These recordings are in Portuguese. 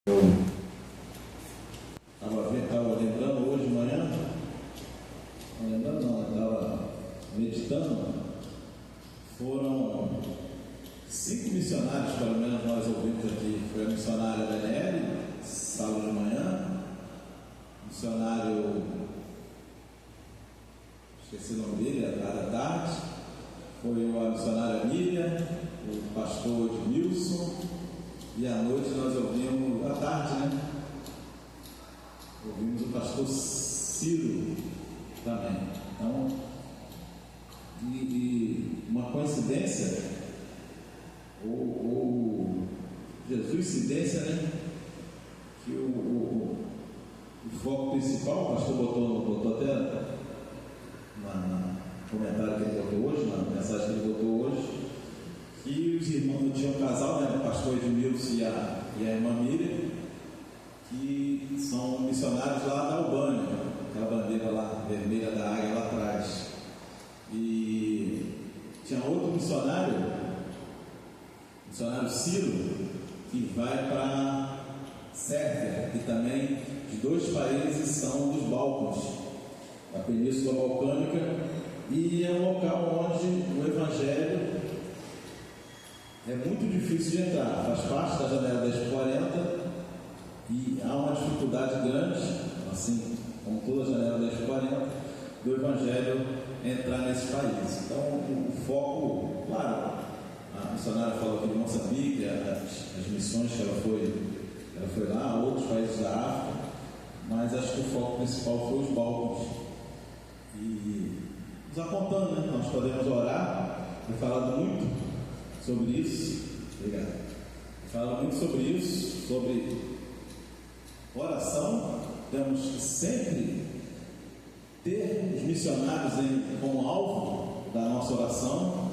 Estava lembrando hoje de manhã, estava meditando, foram 5 missionários, pelo menos nós ouvimos aqui. Foi a missionária Daniele, sábado de manhã, missionário, esqueci o nome dele, à tarde, foi a missionária Miriam, o pastor Edmilson, e à noite nós ouvimos, à tarde, né? Ouvimos o pastor Ciro também. Então, e uma coincidência, ou Jesuscidência, né? Que o foco principal, o pastor botou até no comentário que ele botou hoje, na mensagem que ele botou hoje, que os irmãos tinham um casal, né? O pastor Edmilson e a irmã Miriam, que são missionários lá da Albânia, aquela bandeira lá, vermelha da águia lá atrás. E tinha outro missionário Ciro, que vai para Sérvia, e também de 2 países são dos Balcãs, da Península Balcânica, e é um local onde o Evangelho é muito difícil de entrar, faz parte da janela 1040. E há uma dificuldade grande, assim como toda a janela 1040, do Evangelho entrar nesse país. Então, o foco, claro, a missionária falou aqui de Moçambique, as missões que ela foi lá, outros países da África, mas acho que o foco principal foi os Balcãs. E nos apontando, né? Nós podemos orar, eu falado muito sobre isso, obrigado. Falado muito sobre isso, sobre oração. Temos que sempre ter os missionários como alvo da nossa oração.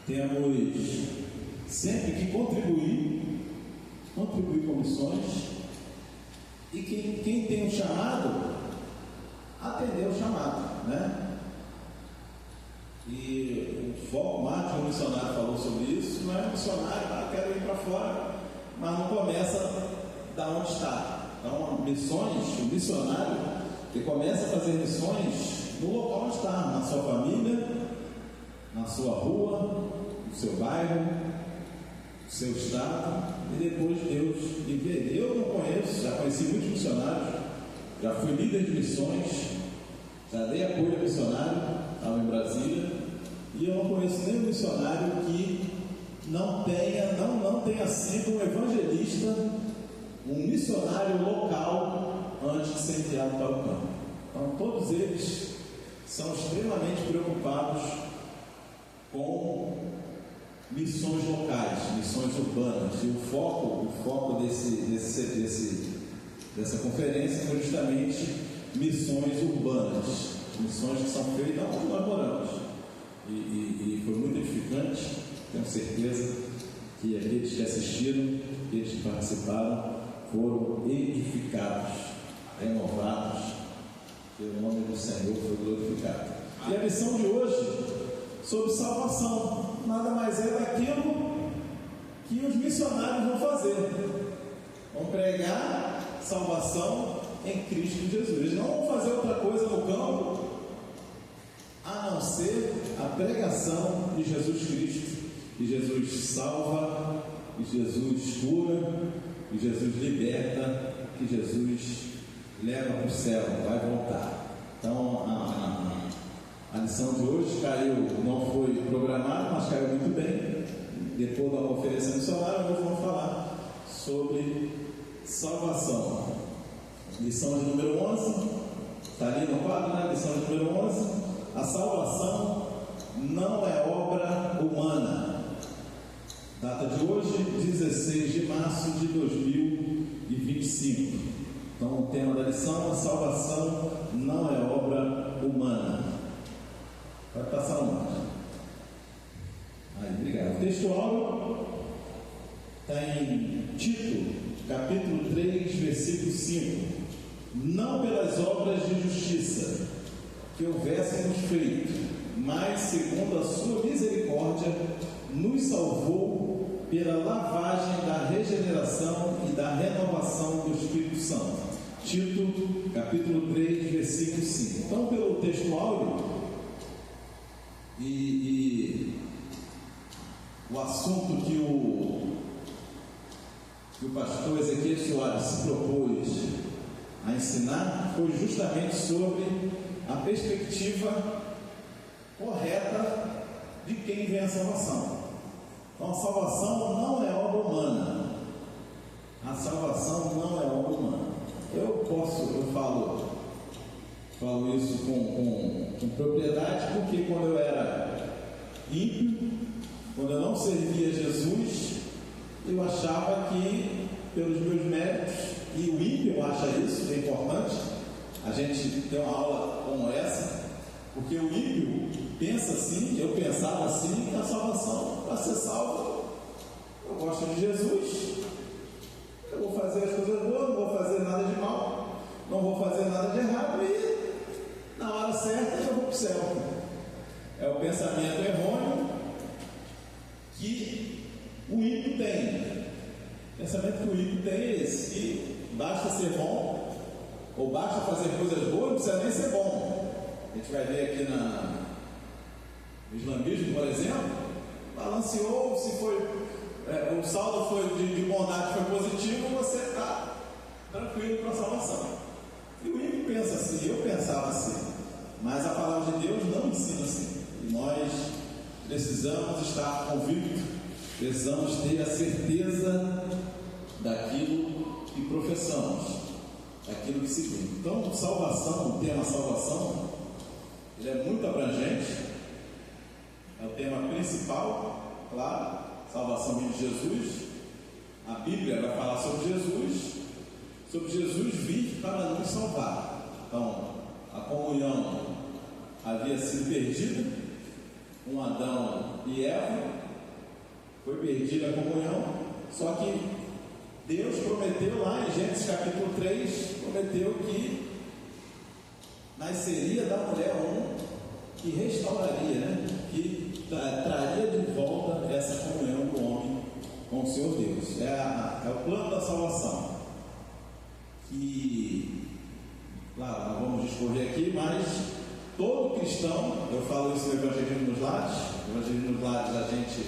Temos sempre que contribuir com missões. E quem tem um chamado, atender o chamado, né? E o foco, Márcio, o missionário, falou sobre isso. Não é um missionário, quero ir para fora, mas não começa da onde está. Então, missões, o missionário que começa a fazer missões no local onde está, na sua família, na sua rua, no seu bairro, no seu estado, e depois Deus envia. Eu não conheço, já conheci muitos missionários, já fui líder de missões, já dei apoio a missionário, estava em Brasília, e eu não conheço nenhum missionário que não tenha sido um evangelista, um missionário local antes de ser enviado para o campo. Então, todos eles são extremamente preocupados com missões locais, missões urbanas. E o foco dessa conferência foi justamente missões urbanas, missões que são feitas onde nós moramos. E foi muito edificante. Tenho certeza que aqueles que assistiram, aqueles que participaram, foram edificados, renovados, que o nome do Senhor foi glorificado. E a lição de hoje, sobre salvação, nada mais é daquilo que os missionários vão fazer. Vão pregar salvação em Cristo Jesus. Eles não vão fazer outra coisa no campo, a não ser a pregação de Jesus Cristo. Que Jesus salva, que Jesus cura, que Jesus liberta, que Jesus leva para o céu, vai voltar. Então, a lição de hoje caiu, não foi programada, mas caiu muito bem. Depois da conferência missionária, nós vamos falar sobre salvação. Lição de número 11, está ali no quadro, né? Lição de número 11: a salvação não é obra humana. Data de hoje, 16 de março de 2025. Então, o tema da lição: a salvação não é obra humana. Vai passar uma. Aí, obrigado. O texto áureo está em Tito, capítulo 3, versículo 5. Não pelas obras de justiça que houvéssemos feito, mas segundo a sua misericórdia, nos salvou pela lavagem da regeneração e da renovação do Espírito Santo. Tito, capítulo 3, versículo 5. Então, pelo texto áureo e o assunto que o pastor Ezequiel Soares se propôs a ensinar foi justamente sobre a perspectiva correta de quem vem a salvação. Então, a salvação não é obra humana. A salvação não é obra humana. Eu falo isso com propriedade, porque quando eu era ímpio, quando eu não servia Jesus, eu achava que pelos meus méritos, e o ímpio acha isso, é importante a gente ter uma aula como essa, porque o ímpio pensa assim, eu pensava assim, que a salvação, para ser salvo, eu gosto de Jesus, eu vou fazer as coisas boas, não vou fazer nada de mal, não vou fazer nada de errado, e na hora certa eu vou para o céu. É o pensamento errôneo que o ímpio tem. O pensamento que o ímpio tem é esse, que basta ser bom, ou basta fazer coisas boas, não precisa nem ser bom. A gente vai ver aqui no islamismo, por exemplo, balanceou, se foi, o saldo foi de bondade foi positivo, você está tranquilo para a salvação. E o ímpio pensa assim, eu pensava assim, mas a palavra de Deus não ensina assim. E nós precisamos estar convictos, precisamos ter a certeza daquilo que professamos, daquilo que seguimos. Então, salvação, o tema salvação, ele é muito abrangente, é o tema principal, claro, salvação vem de Jesus. A Bíblia vai falar sobre Jesus vir para nos salvar. Então, a comunhão havia sido perdida com Adão e Eva, foi perdida a comunhão, só que Deus prometeu lá em Gênesis capítulo 3, prometeu que nasceria da mulher que restauraria, né? Que traria de volta essa comunhão do homem com o Senhor Deus. É o plano da salvação, que, claro, não vamos discorrer aqui, mas todo cristão, eu falo isso no Evangelismo nos Lares. No Evangelismo nos Lares a gente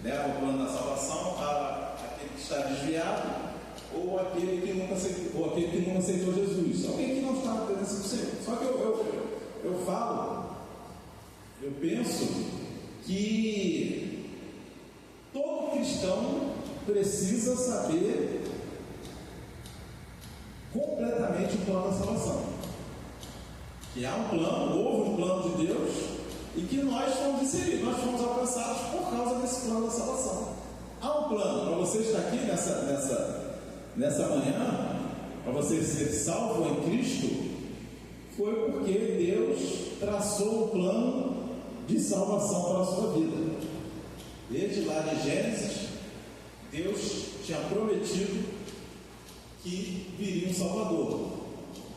leva o plano da salvação para aquele que está desviado, ou aquele que nunca aceitou Jesus, alguém que não está na presença do Senhor. Só que eu penso que todo cristão precisa saber completamente o plano da salvação. Que há um plano, houve um plano de Deus, e que nós fomos inseridos, nós fomos alcançados por causa desse plano da salvação. Há um plano para você estar aqui nessa manhã, para você ser salvo em Cristo, foi porque Deus traçou um plano de salvação para a sua vida. Desde lá de Gênesis, Deus tinha prometido que viria um Salvador.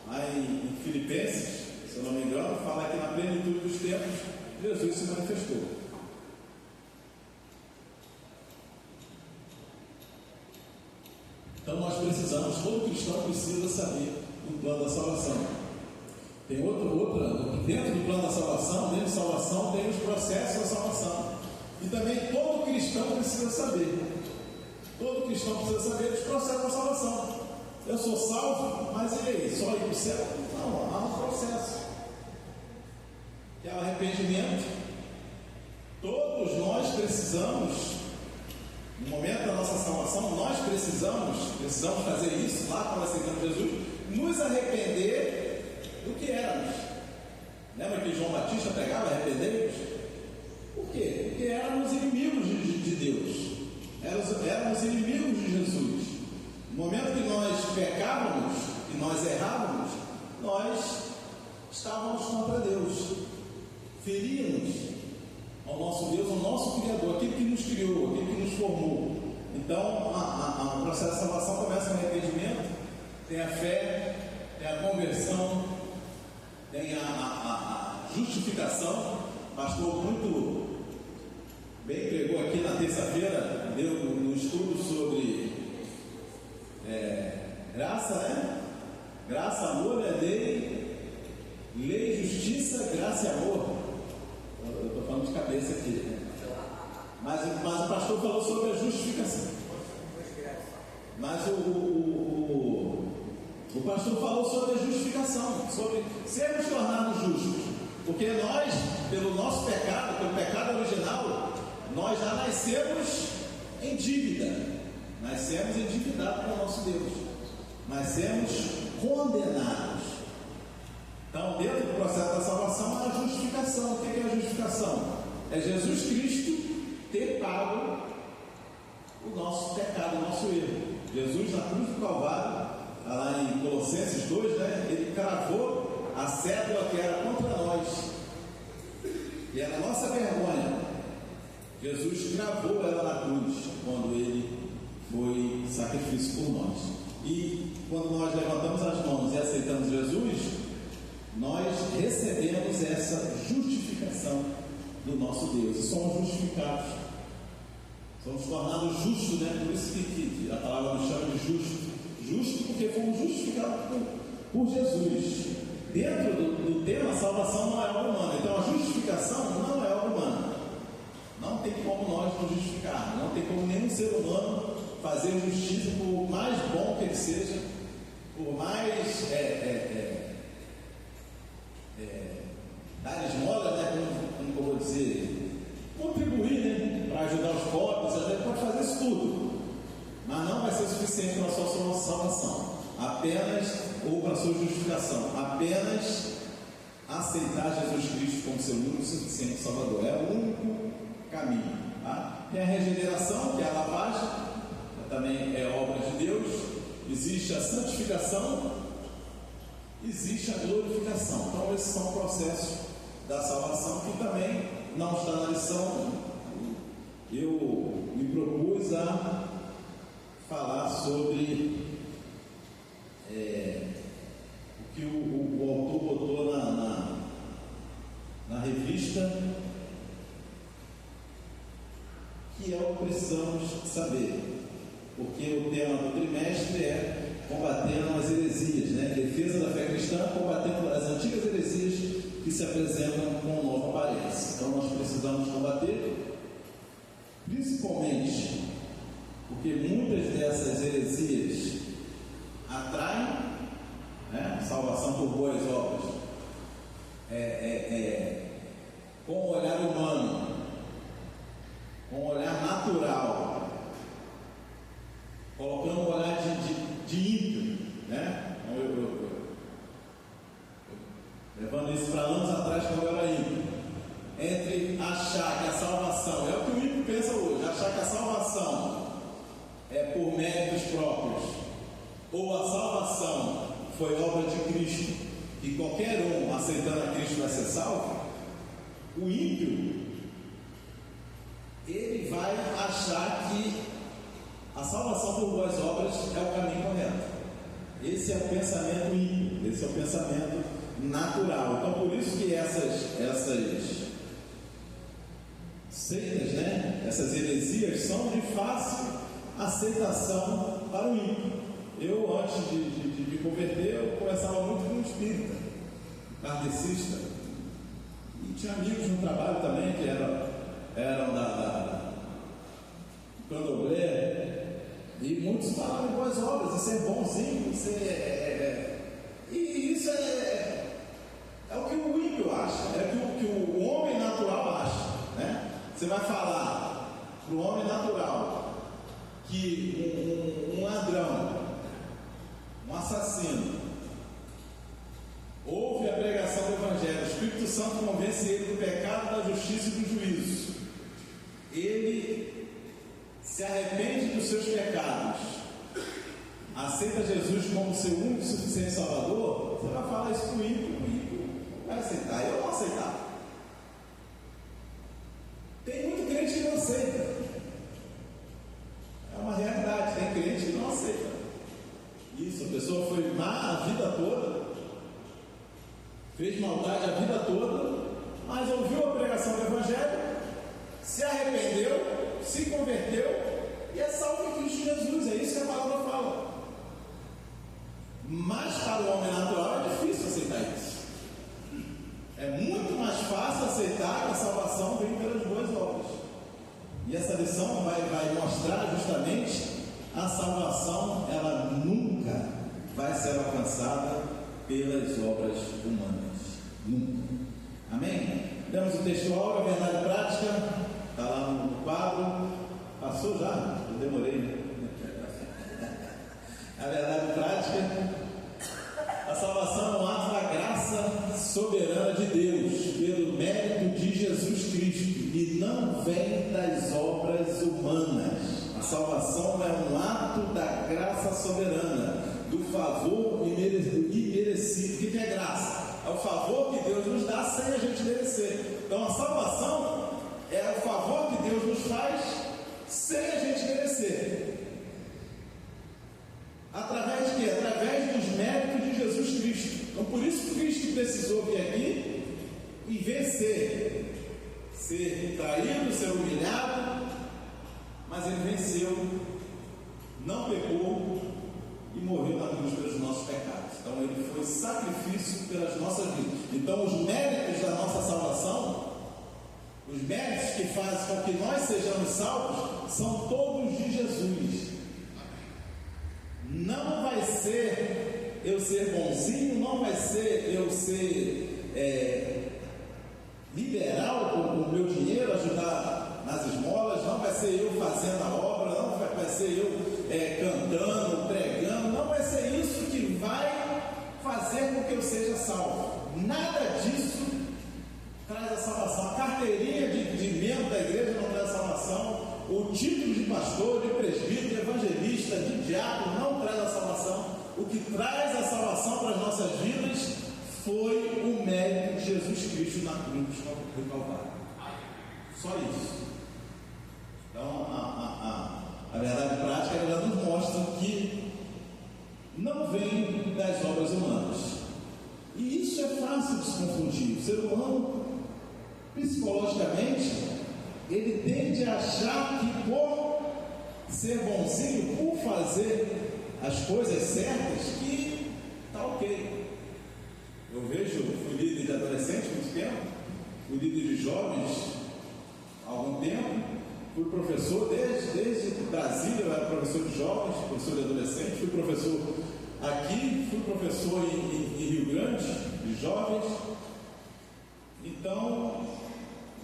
Aí em Filipenses, se eu não me engano, fala que na plenitude dos tempos Jesus se manifestou. Então nós precisamos, todo cristão precisa saber do plano da salvação. Tem dentro do plano da salvação, dentro de salvação, tem os processos da salvação. E também todo cristão precisa saber. Todo cristão precisa saber dos processos da salvação. Eu sou salvo, mas e aí? Só ir para o céu? Não, há um processo. Que é o arrependimento. Todos nós precisamos, no momento da nossa salvação, nós precisamos fazer isso lá quando aceitamos Jesus, nos arrepender do que éramos. Lembra que João Batista pegava arrepender-nos? Por quê? Porque éramos inimigos de Deus, éramos inimigos de Jesus. No momento que nós pecávamos, que nós errávamos, nós estávamos contra Deus, feríamos ao nosso Deus, ao nosso Criador, aquele que nos criou, aquele que nos formou. Então, o processo de salvação começa com arrependimento, tem a fé, tem a conversão, tem a justificação. O pastor muito bem pregou aqui na terça-feira, nos Graça, né? Graça, amor, né? Lei, justiça, graça e amor. Eu estou falando de cabeça aqui, né? Mas o pastor falou sobre a justificação. Mas o pastor falou sobre a justificação, sobre sermos tornados justos. Porque nós, pelo nosso pecado, pelo pecado original, nós já nascemos em dívida. Nascemos endividados com o nosso Deus. Nascemos condenados. Então, dentro do processo da salvação, há a justificação. O que é a justificação? É Jesus Cristo ter pago o nosso pecado, o nosso erro. Jesus, na cruz do Calvário, lá em Colossenses 2, né, ele cravou a cédula que era contra nós, e era a nossa vergonha. Jesus cravou ela na cruz, quando ele foi sacrifício por nós. E quando nós levantamos as mãos e aceitamos Jesus, nós recebemos essa justificação do nosso Deus, e somos justificados, somos tornados justos, né? Por isso que a palavra nos chama de justo porque fomos justificados por Jesus. Dentro do tema, salvação não é algo humano. Então a justificação não é algo humano. Não tem como nós nos justificar, não tem como nenhum ser humano fazer justiça, por mais bom que ele seja, por mais dar esmola, né? Como eu vou dizer, contribuir, né? Para ajudar os pobres. A gente pode fazer isso tudo, mas não vai ser suficiente para a sua salvação, apenas, ou para a sua justificação, apenas aceitar Jesus Cristo como seu único e suficiente Salvador. É o único caminho, tá? Tem a regeneração, que é a lavagem, também é obra de Deus. Existe a santificação, existe a glorificação. Então esses são processos da salvação que também não está na lição. Eu me propus a falar sobre o que o autor botou na revista, que é o que precisamos saber, porque o tema do trimestre é combatendo as heresias, né? Defesa da fé cristã, combatendo as antigas heresias que se apresentam com nova aparência. Então nós precisamos combater, principalmente porque muitas dessas heresias atraem, né? Salvação por boas obras, com o olhar humano, com o olhar natural, colocando um olhar de ímpio, né? Levando isso para anos atrás, quando eu era ímpio, entre achar que a salvação, é o que o ímpio pensa hoje, achar que a salvação é por méritos próprios, ou a salvação foi obra de Cristo, e qualquer um aceitando a Cristo vai ser salvo. O ímpio, ele vai achar que a salvação por boas obras é o caminho correto. Esse é o pensamento ímpio, esse é o pensamento natural. Então por isso que essas seitas, né? Essas heresias são de fácil aceitação para o ímpio. Eu, antes de me converter, eu conversava muito com o espírita, kardecista, e tinha amigos no trabalho também que eram da candomblé, e muitos falavam em boas obras, isso é bonzinho, isso e isso é o que o ímpio acha, é o que o homem natural acha, né? Você vai falar para o homem natural que um ladrão, um assassino, ouve a pregação do Evangelho, o Espírito Santo convence ele do pecado, da justiça e do juízo, ele se arrepende dos seus pecados, aceita Jesus como seu único e suficiente Salvador. Você vai falar isso para o ímpio vai aceitar, eu não aceitar. Tem muito crente que não aceita, é uma realidade. Tem crente que não aceita isso. A pessoa foi má a vida toda, fez maldade a vida toda, mas ouviu a pregação do Evangelho, se arrependeu, se converteu e é salvo em Cristo Jesus. É isso que a palavra fala. Mas para o homem natural é difícil aceitar isso. É muito mais fácil aceitar que a salvação vem pelas boas obras. E essa lição vai mostrar justamente a salvação, ela nunca vai ser alcançada pelas obras humanas. Nunca. Amém? Temos o textual, a verdade prática, está lá no quadro. Passou já? Eu demorei, né? A verdade prática: a salvação é um ato da graça soberana de Deus, pelo mérito de Jesus Cristo, e não vem das obras humanas. A salvação é um ato da graça soberana, do favor imerecido. O que é graça? É o favor que Deus nos dá sem a gente merecer. Então a salvação é o favor que Deus nos faz sem a gente merecer. Através de quê? Através dos méritos de Jesus Cristo. Então por isso Cristo precisou vir aqui e vencer, ser traído, ser humilhado, mas ele venceu, não pecou e morreu na cruz pelos nossos pecados. Então ele foi sacrifício pelas nossas vidas. Então os méritos da nossa salvação, os méritos que fazem com que nós sejamos salvos, são todos de Jesus. Não vai ser eu ser bonzinho, não vai ser eu ser liberal com o meu dinheiro, ajudar nas esmolas, não vai ser eu fazendo a obra, não vai ser eu cantando, pregando, não vai ser isso que vai fazer com que eu seja salvo. Nada disso traz a salvação. A carteirinha de membro da igreja não traz a salvação. O título de pastor, de presbítero, de evangelista, de diácono não traz a salvação. O que traz a salvação para as nossas vidas foi o mérito de Jesus Cristo na cruz do Calvário. Só isso. Então a verdade prática, ela nos mostra que não vem das obras humanas. E isso é fácil de se confundir. O ser humano, psicologicamente, ele tende a achar que por ser bonzinho, por fazer as coisas certas, que está ok. Eu fui líder de adolescente muito tempo, fui líder de jovens há algum tempo, fui professor desde Brasília, eu era professor de jovens, professor de adolescentes, fui professor aqui, fui professor em Rio Grande, de jovens. Então,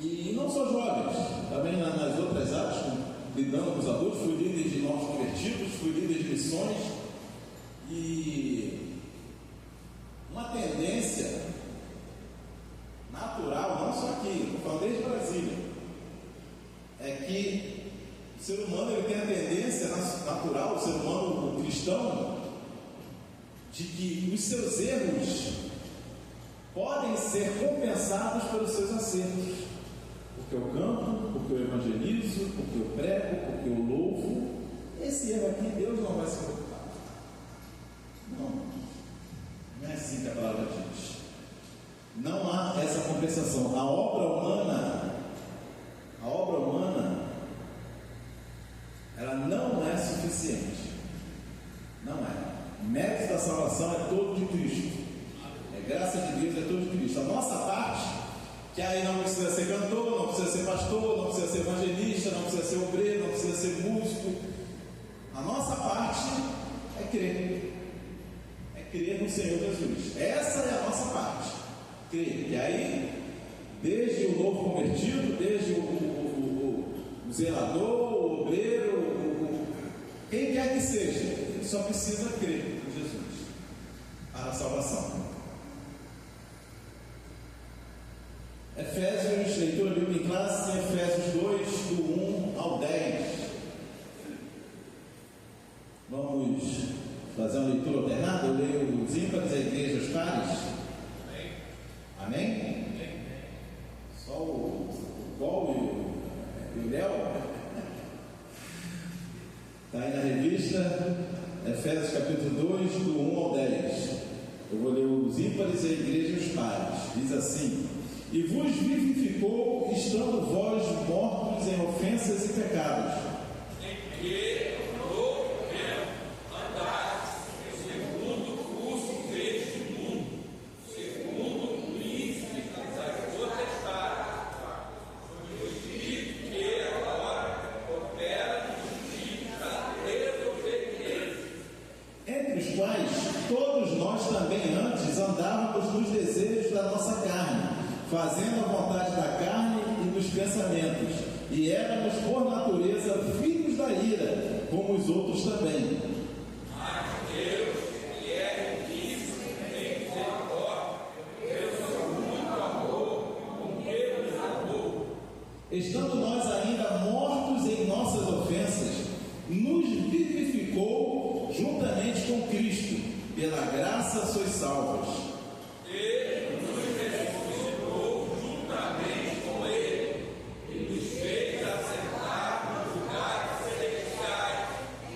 e não só jovens, também nas outras áreas, lidando com os adultos, fui líder de novos convertidos, fui líder de missões, e uma tendência natural, não só aqui, estou falando desde Brasília, é que o ser humano ele tem a tendência natural, o ser humano o cristão, de que os seus erros podem ser compensados pelos seus acertos. Porque eu canto, porque eu evangelizo, porque eu prego, porque eu louvo. Esse erro aqui Deus não vai se preocupar. Não é assim que a palavra diz. Não há essa compensação. A obra humana, ela não é suficiente. Não é. O mérito da salvação é todo de Cristo. É graça de Deus, é todo de Cristo. A nossa parte, que aí não precisa ser cantor, não precisa ser pastor, não precisa ser evangelista, não precisa ser obreiro, não precisa ser músico. A nossa parte é crer. É crer no Senhor Jesus. Essa é a nossa parte. Crer. E aí, desde o novo convertido, desde o zelador, o obreiro, quem quer que seja, ele só precisa crer em Jesus para a salvação. Efésios, leitura bíblica em classe, Efésios 2, do 1 ao 10. Vamos fazer uma leitura alternada. Eu leio os ímpares, a igreja, os pares. Amém? Só o Paulo e o Léo. Está aí na revista, Efésios capítulo 2, do 1 ao 10. Eu vou ler os ímpares, a igreja e os pares. Diz assim: e vos vivificou, estando vós mortos em ofensas e pecados, em que no momento andastes segundo o entre os quais todos nós também antes andávamos nos desejos da nossa carne, fazendo a vontade da carne e dos pensamentos, e éramos por natureza filhos da ira, como os outros também. Mas Deus, que é riquíssimo em misericórdia, pelo seu muito amor, com que nos amou, estando nós ainda mortos em nossas ofensas, nos vivificou juntamente com Cristo, pela graça sois salvos. Ele nos ressuscitou juntamente com Ele e nos fez assentar nos lugares celestiais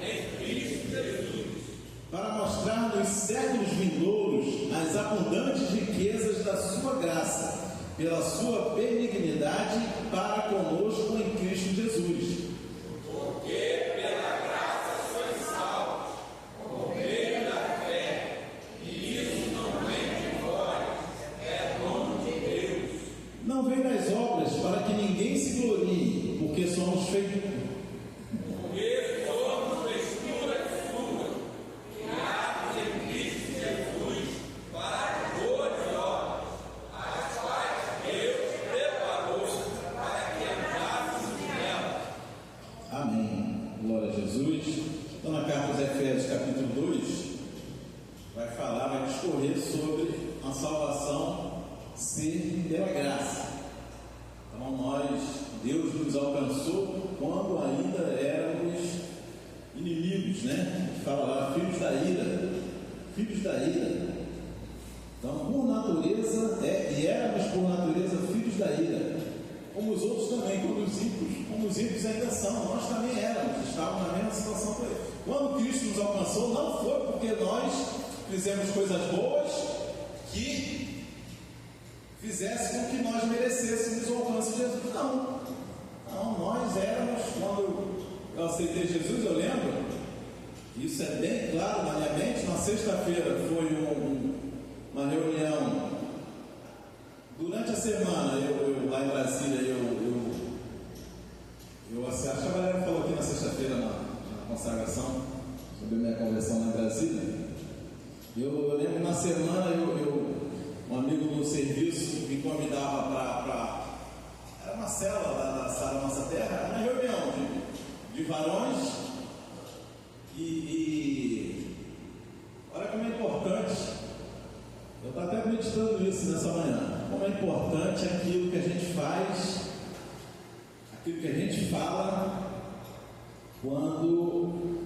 em Cristo Jesus, Para mostrar nos séculos vindouros as abundantes riquezas da sua graça, pela sua benignidade para conosco em Cristo Jesus. porque pela graça sois salvos, por meio da fé, e isso não vem de vós, é dom de Deus. Não vem das obras para que ninguém se glorie, porque somos feitos. Porque somos feitura sua, criados em Cristo Jesus, para boas obras, as quais Deus preparou para que andássemos nelas. Amém. Glória a Jesus. Então, na carta aos Efésios, capítulo 2, vai discorrer sobre a salvação ser pela graça. Então, Deus nos alcançou quando ainda éramos inimigos, né? A gente fala lá, filhos da ira. Filhos da ira. Então, por natureza, e éramos por natureza filhos da ira. Como os outros também, como os ímpios ainda são, nós também éramos, estávamos na mesma situação que eles. Quando Cristo nos alcançou, não foi porque nós fizemos coisas boas que fizesse com que nós merecêssemos o alcance de Jesus. Não, nós éramos, quando eu aceitei Jesus, eu lembro, isso é bem claro na minha mente. Na sexta-feira foi uma reunião. Durante a semana, eu lá em Brasília, acho que a galera falou aqui na sexta-feira, na consagração, sobre a minha conversão lá em Brasília. Eu lembro que na semana, um amigo do serviço me convidava para. Era uma célula da Sala Nossa Terra, era uma reunião de varões, e olha como é importante. Eu estava até meditando isso nessa manhã. Como é importante aquilo que a gente faz, aquilo que a gente fala, quando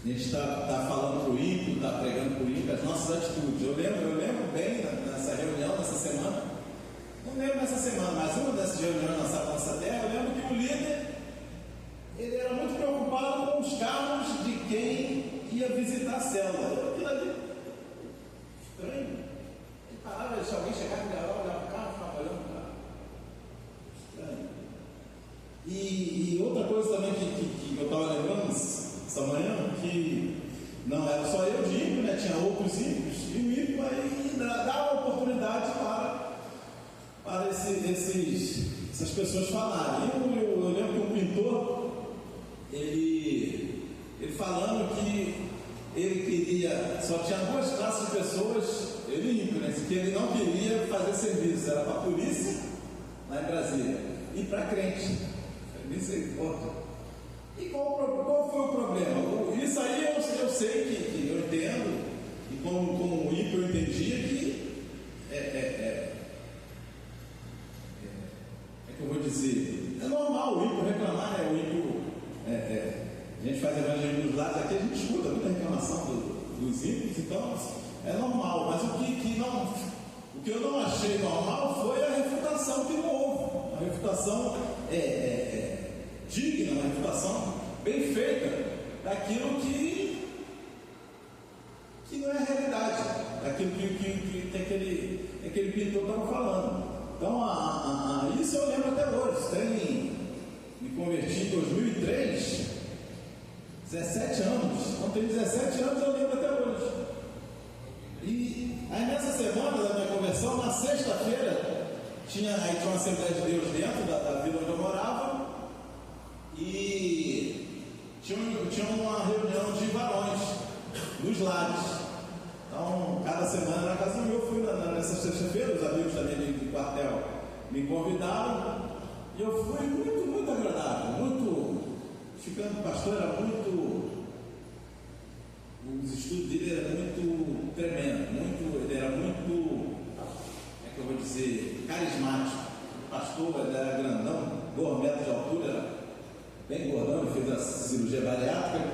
a gente está falando para o ímpio, está pregando para o ímpio, as nossas atitudes. Eu lembro bem nessa reunião, nessa semana, não lembro nessa semana, mas uma dessas reuniões na nossa terra, eu lembro que o líder, ele era muito preocupado com os carros de quem ia visitar a célula. Aquilo ali, estranho. Ele parava, se alguém chegava, ele olhava para o carro, ficava olhando para o carro. Estranho. E outra coisa também que eu estava lembrando essa manhã, que não era só eu de ímpio, né? Tinha outros ímpios, e o ímpio aí dava oportunidade para essas pessoas falarem. Eu lembro que um pintor, ele falando que ele queria, só tinha duas classes de pessoas, ele ímpio, né? Que ele não queria fazer serviço, era para a polícia, lá em Brasília, e para crente. Misericórdia. E qual foi o problema? Isso aí eu sei que eu entendo, e como ímpio eu entendia que que eu vou dizer, é normal o ímpio reclamar, né? O ímpio, a gente faz evangelismo dos lados, aqui a gente escuta muita reclamação dos ímpios, então é normal, mas o que eu não achei normal foi a refutação que não houve. A refutação digna, uma refutação bem feita daquilo que não é a realidade, daquilo que aquele pintor estava falando. Então, isso eu lembro até hoje. Me converti em 2003, 17 anos. Então, tem 17 anos, eu lembro até hoje. E aí, nessa semana da minha conversão, na sexta-feira, tinha uma Assembleia de Deus dentro da vila onde eu morava, e tinha uma reunião de varões. nos lares. Então, cada semana na casa do meu, eu fui nessa sexta-feira, os amigos também do quartel me convidaram, e eu fui muito agradável, ficando pastor, era muito, os estudos dele eram muito tremendo, ele era muito, como é que eu vou dizer, carismático. O pastor, ele era grandão, 2 metros de altura, era bem gordão, ele fez a cirurgia bariátrica,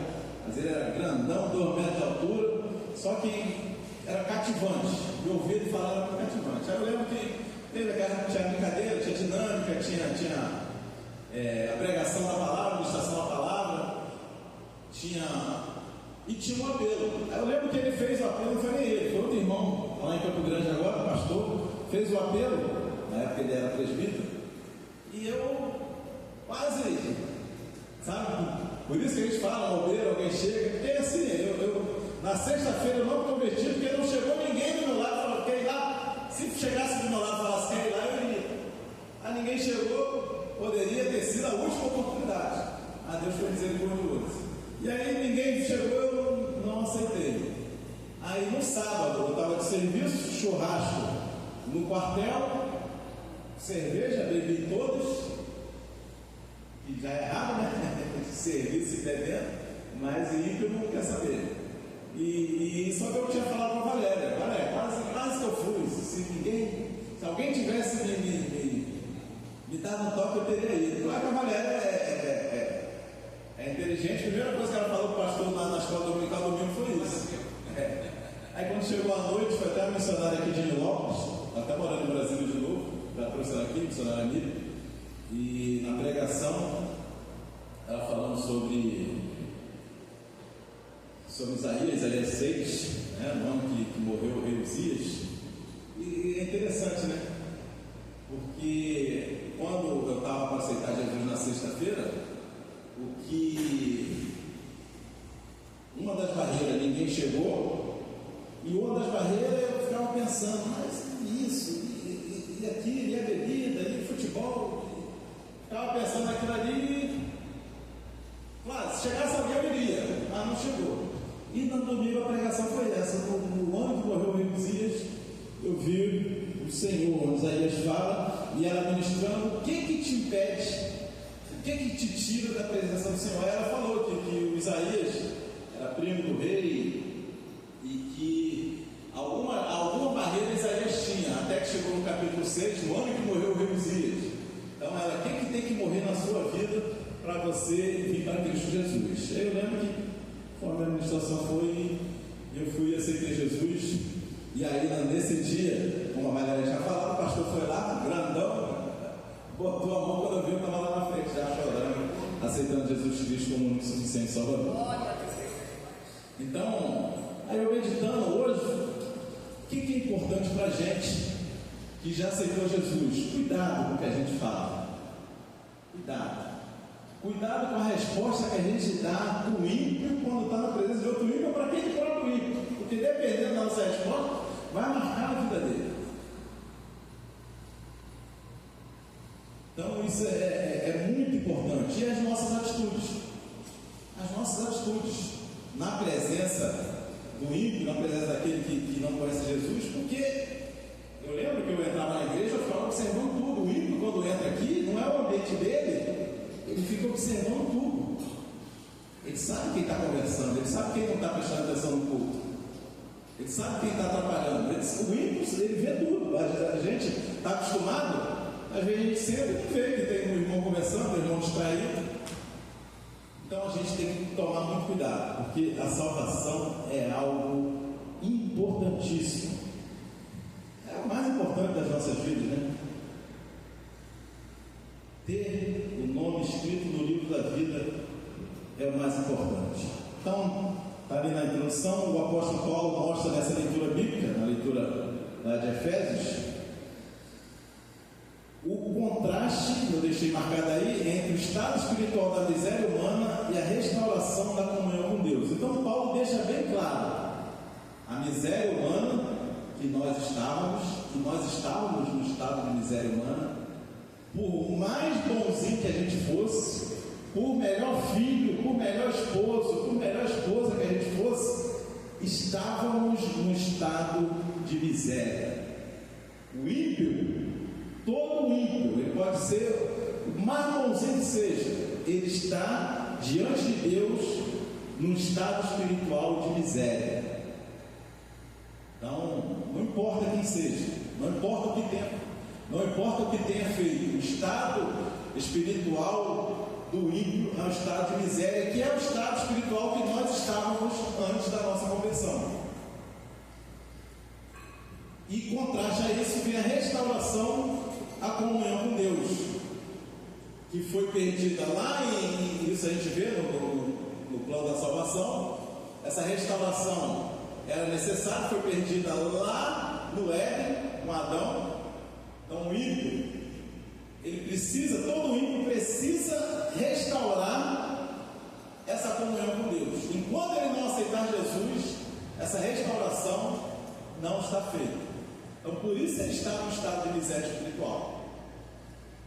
mas ele era grandão, 2 metros de altura, só que era cativante, de ouvir ele falar era cativante. Aí eu lembro que tinha brincadeira, tinha dinâmica, tinha a pregação da palavra, a ministração da palavra, tinha um apelo. Aí eu lembro que ele fez o apelo, não foi nem ele, foi outro irmão lá em Campo Grande agora, pastor, fez o apelo, na época ele era presbítero, e eu quase, sabe, por isso que a gente fala, um obreiro, alguém chega, porque assim, na sexta-feira eu não me converti, porque não chegou ninguém do meu lado e falou, quer ir lá? Se chegasse do meu lado e falasse, quer ir lá, eu iria. Aí ninguém chegou, poderia ter sido a última oportunidade. Deus foi misericordioso. E aí ninguém chegou, eu não aceitei. Aí no sábado, eu estava de serviço, churrasco no quartel, cerveja, bebi todos, que já é errado, né? Serviço e bebendo, mas ímpio não quer saber. E só que eu tinha falado para a Valéria, quase que eu fui. Se alguém tivesse me dado um toque, eu teria ido. Claro que a Valéria é inteligente. A primeira coisa que ela falou para o pastor na escola dominical domingo foi isso. Aí quando chegou a noite, foi até a missionária aqui de Nilópolis, até morando no Brasil de novo, já trouxe ela aqui, missionária Miriam, e na pregação ela falando sobre Isaías 6, né, o ano que morreu o rei Uzias. E é interessante, né? Porque quando eu estava para aceitar Jesus na sexta-feira, uma das barreiras ninguém chegou, e uma das barreiras eu ficava pensando, mas isso, e aquilo, e a bebida, e o futebol, ficava pensando naquilo ali. Claro, se chegasse alguém eu iria, mas não chegou. E no domingo a pregação foi essa. No ano que morreu o rei Uzias, eu vi o Senhor, Isaías fala, e ela ministrando, o que te impede, o que te tira da presença do Senhor? Ela falou que o Isaías era primo do rei e que alguma barreira Isaías tinha, até que chegou no capítulo 6, no ano que morreu o rei Uzias. Então ela, o que tem que morrer na sua vida para você vir para Cristo Jesus? Eu lembro que quando a administração foi, eu fui e aceitei Jesus, e aí nesse dia, como a Maria já falou, o pastor foi lá, grandão, botou a mão, quando eu vi, eu estava lá na frente, já chorando, aceitando Jesus Cristo como único suficiente Salvador. Então, aí eu meditando hoje, o que é importante para a gente que já aceitou Jesus? Cuidado com o que a gente fala, cuidado com a resposta que a gente dá do ímpio quando está na presença de outro ímpio, para quem é próprio ímpio, porque dependendo da nossa resposta, vai marcar a vida dele. Então isso é muito importante. E as nossas atitudes na presença do ímpio, na presença daquele que não conhece Jesus, porque eu lembro que eu entrava na igreja, eu ficava observando tudo. O ímpio, quando entra aqui, não é o ambiente dele, ele fica observando tudo. Ele sabe quem está conversando, ele sabe quem não está prestando atenção no culto, ele sabe quem está atrapalhando. O ímpio, ele vê tudo. A gente está acostumado, às vezes a gente sempre vê que tem um irmão conversando, um irmão distraído. Então a gente tem que tomar muito cuidado, porque a salvação é algo importantíssimo. É o mais importante das nossas vidas, né? Ter o nome escrito no livro da vida é o mais importante. Então, está ali na introdução, o apóstolo Paulo mostra nessa leitura bíblica, na leitura lá de Efésios, o contraste, eu deixei marcado aí, entre o estado espiritual da miséria humana e a restauração da comunhão com Deus. Então Paulo deixa bem claro a miséria humana que nós estávamos no estado de miséria humana. Por mais bonzinho que a gente fosse, por melhor filho, por melhor esposo, por melhor esposa que a gente fosse, estávamos num estado de miséria. O ímpio, todo ímpio, ele pode ser o mais bonzinho que seja, ele está diante de Deus num estado espiritual de miséria. Então, não importa quem seja, não importa o que tenha, não importa o que tenha feito, o estado espiritual do ímpio é um estado de miséria, que é o estado espiritual que nós estávamos antes da nossa conversão. E contraste a isso vem a restauração à comunhão com Deus, que foi perdida lá em isso a gente vê no plano da salvação. Essa restauração era necessária, foi perdida lá no Éden, com Adão. Então o ímpio, todo ímpio precisa restaurar essa comunhão com Deus. Enquanto ele não aceitar Jesus, essa restauração não está feita. Então por isso ele está no estado de miséria espiritual.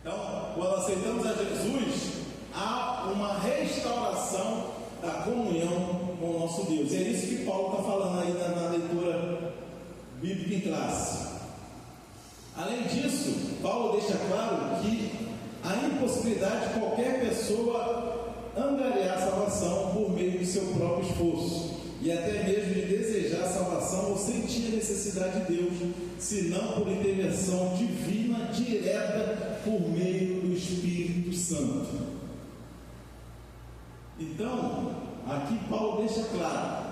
Então, quando aceitamos a Jesus, há uma restauração da comunhão com o nosso Deus. E é isso que Paulo está falando aí na leitura bíblica em classe. Além disso, Paulo deixa claro que a impossibilidade de qualquer pessoa angariar a salvação por meio do seu próprio esforço, e até mesmo de desejar a salvação ou sentir a necessidade de Deus, senão por intervenção divina direta por meio do Espírito Santo. Então, aqui Paulo deixa claro,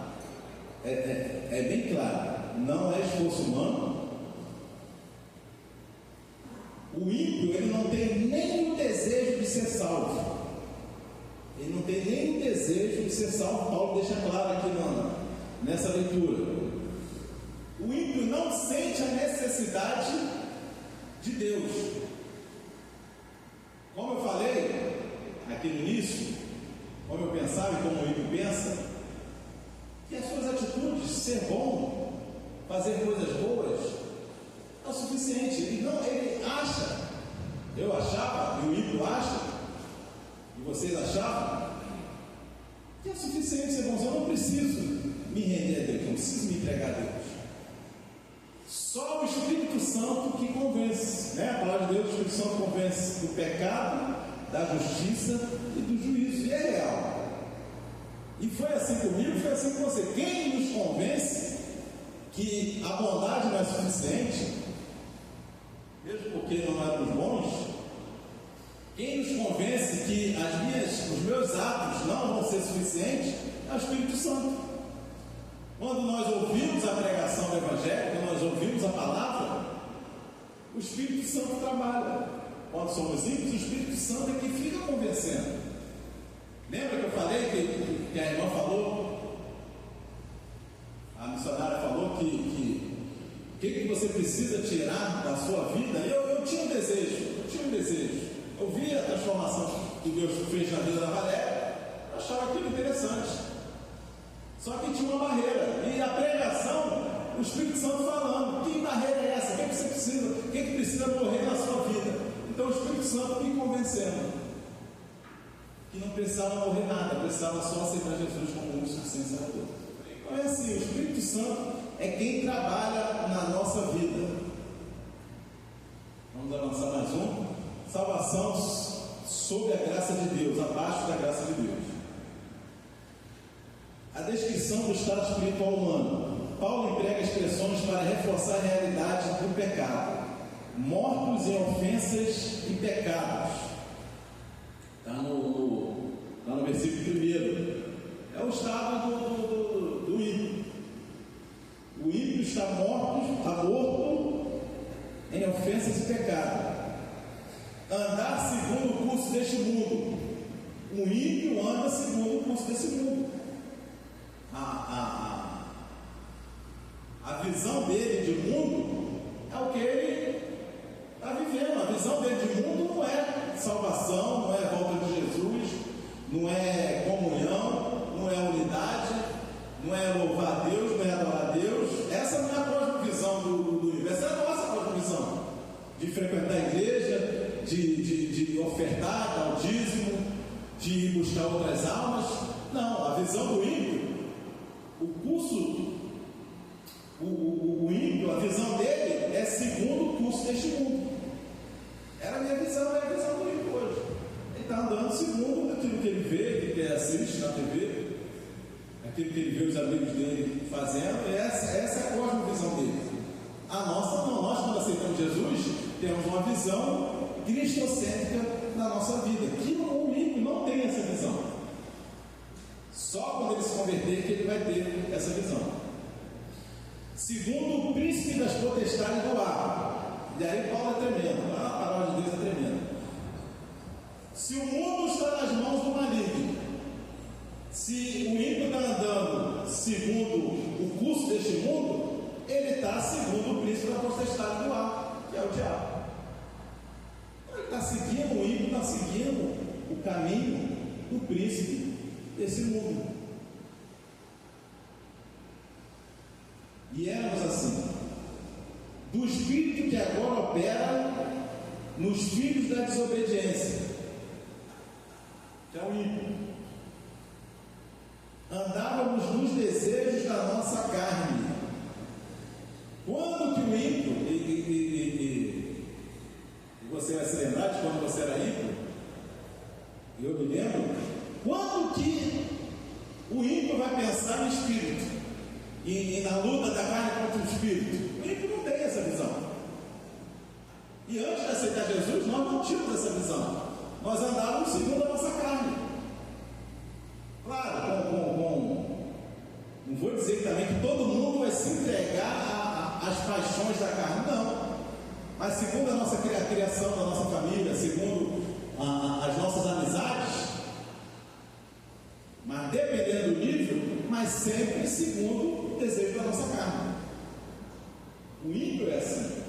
é bem claro, não é esforço humano. O ímpio, ele não tem nem o desejo de ser salvo. Ele não tem nem o desejo de ser salvo. Paulo deixa claro aqui nessa leitura. O ímpio não sente a necessidade de Deus. Como eu falei aqui no início, como eu pensava e como o ímpio pensa, que as suas atitudes, ser bom, fazer coisas boas, é o suficiente. Ele acha, eu achava, e o ímpio acha, e vocês achavam, que é suficiente ser bonzinho. Eu não preciso me render a Deus, não preciso me entregar a Deus. Só o Espírito Santo que convence, né? A palavra de Deus, o Espírito Santo convence do pecado, da justiça e do juízo, e é real. E foi assim comigo, foi assim com você. Quem nos convence que a bondade não é suficiente, mesmo porque não éramos bons, quem nos convence que os meus atos não vão ser suficientes é o Espírito Santo. Quando nós ouvimos a pregação do Evangelho, quando nós ouvimos a palavra, o Espírito Santo trabalha. Quando somos ímpios, o Espírito Santo é que fica convencendo. Lembra que eu falei que a irmã falou, a missionária falou que você precisa tirar da sua vida? Eu tinha um desejo. Eu vi a transformação que Deus fez na vida da Valéria, eu achava aquilo interessante. Só que tinha uma barreira, e a pregação, o Espírito Santo falando, que barreira é essa? O que você precisa? O que precisa morrer na sua vida? Então o Espírito Santo me convencendo que não precisava morrer nada, precisava só aceitar Jesus como único suficiente Salvador. Então é assim, o Espírito Santo é quem trabalha na nossa vida. Vamos avançar mais um. Salvação sob a graça de Deus, abaixo da graça de Deus. A descrição do estado espiritual humano. Paulo emprega expressões para reforçar a realidade do pecado. Mortos em ofensas e pecados. Está no versículo 1. É o estado do ímpio. O ímpio está morto em ofensas e pecados. Andar segundo o curso deste mundo. O ímpio anda segundo o curso desse mundo. A visão dele de mundo é o que ele está vivendo. A visão dele de mundo não é salvação, não é volta de Jesus, não é comunhão, não é unidade, não é louvar a Deus, não é adorar a Deus. Essa não é a cosmovisão do ímpio. Essa é a nossa cosmovisão. De frequentar a igreja, de ofertar, dar o dízimo, de buscar outras almas. Não, a visão do ímpio, o curso aquilo que ele vê os amigos dele fazendo, essa é a cosmovisão dele. A nossa não, nós quando aceitamos Jesus, temos uma visão cristocêntrica na nossa vida, que o ímpio não tem essa visão. Só quando ele se converter que ele vai ter essa visão. Segundo o príncipe das potestades do ar. E aí Paulo é tremendo, a palavra de Deus é tremenda. Se o mundo está nas mãos do maligno, se o ímpio está andando segundo o curso deste mundo, ele está segundo o príncipe da potestade do ar, que é o diabo. Ele está seguindo, o ímpio está seguindo o caminho do príncipe desse mundo. E éramos assim, do espírito que agora opera nos filhos da desobediência, que é o ímpio. Andávamos nos desejos da nossa carne. Quando que o ímpio, e você vai se lembrar de quando você era ímpio, eu me lembro, quando que o ímpio vai pensar no espírito e na luta da carne contra o espírito? O ímpio não tem essa visão. E antes de aceitar Jesus, nós não tínhamos essa visão. Nós andávamos segundo a nossa carne. Claro, não vou dizer também que todo mundo vai se entregar às paixões da carne, não. Mas segundo a nossa criação da nossa família, segundo as nossas amizades, mas dependendo do nível, mas sempre segundo o desejo da nossa carne. O ímpio é assim.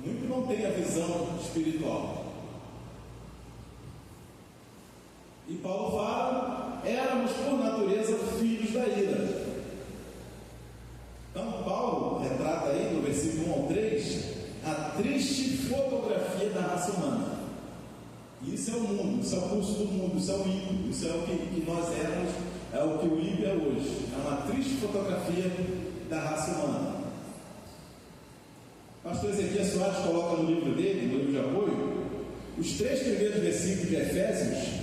O ímpio não tem a visão espiritual. E Paulo fala, éramos por natureza filhos da ira. Então Paulo retrata aí no versículo 1 ao 3 a triste fotografia da raça humana. Isso é o mundo, isso é o curso do mundo, isso é o ímpio, isso é o que nós éramos, é o que o ímpio é hoje. É uma triste fotografia da raça humana. O pastor Ezequiel Soares coloca no livro dele, no livro de apoio, os 3 primeiros versículos de Efésios,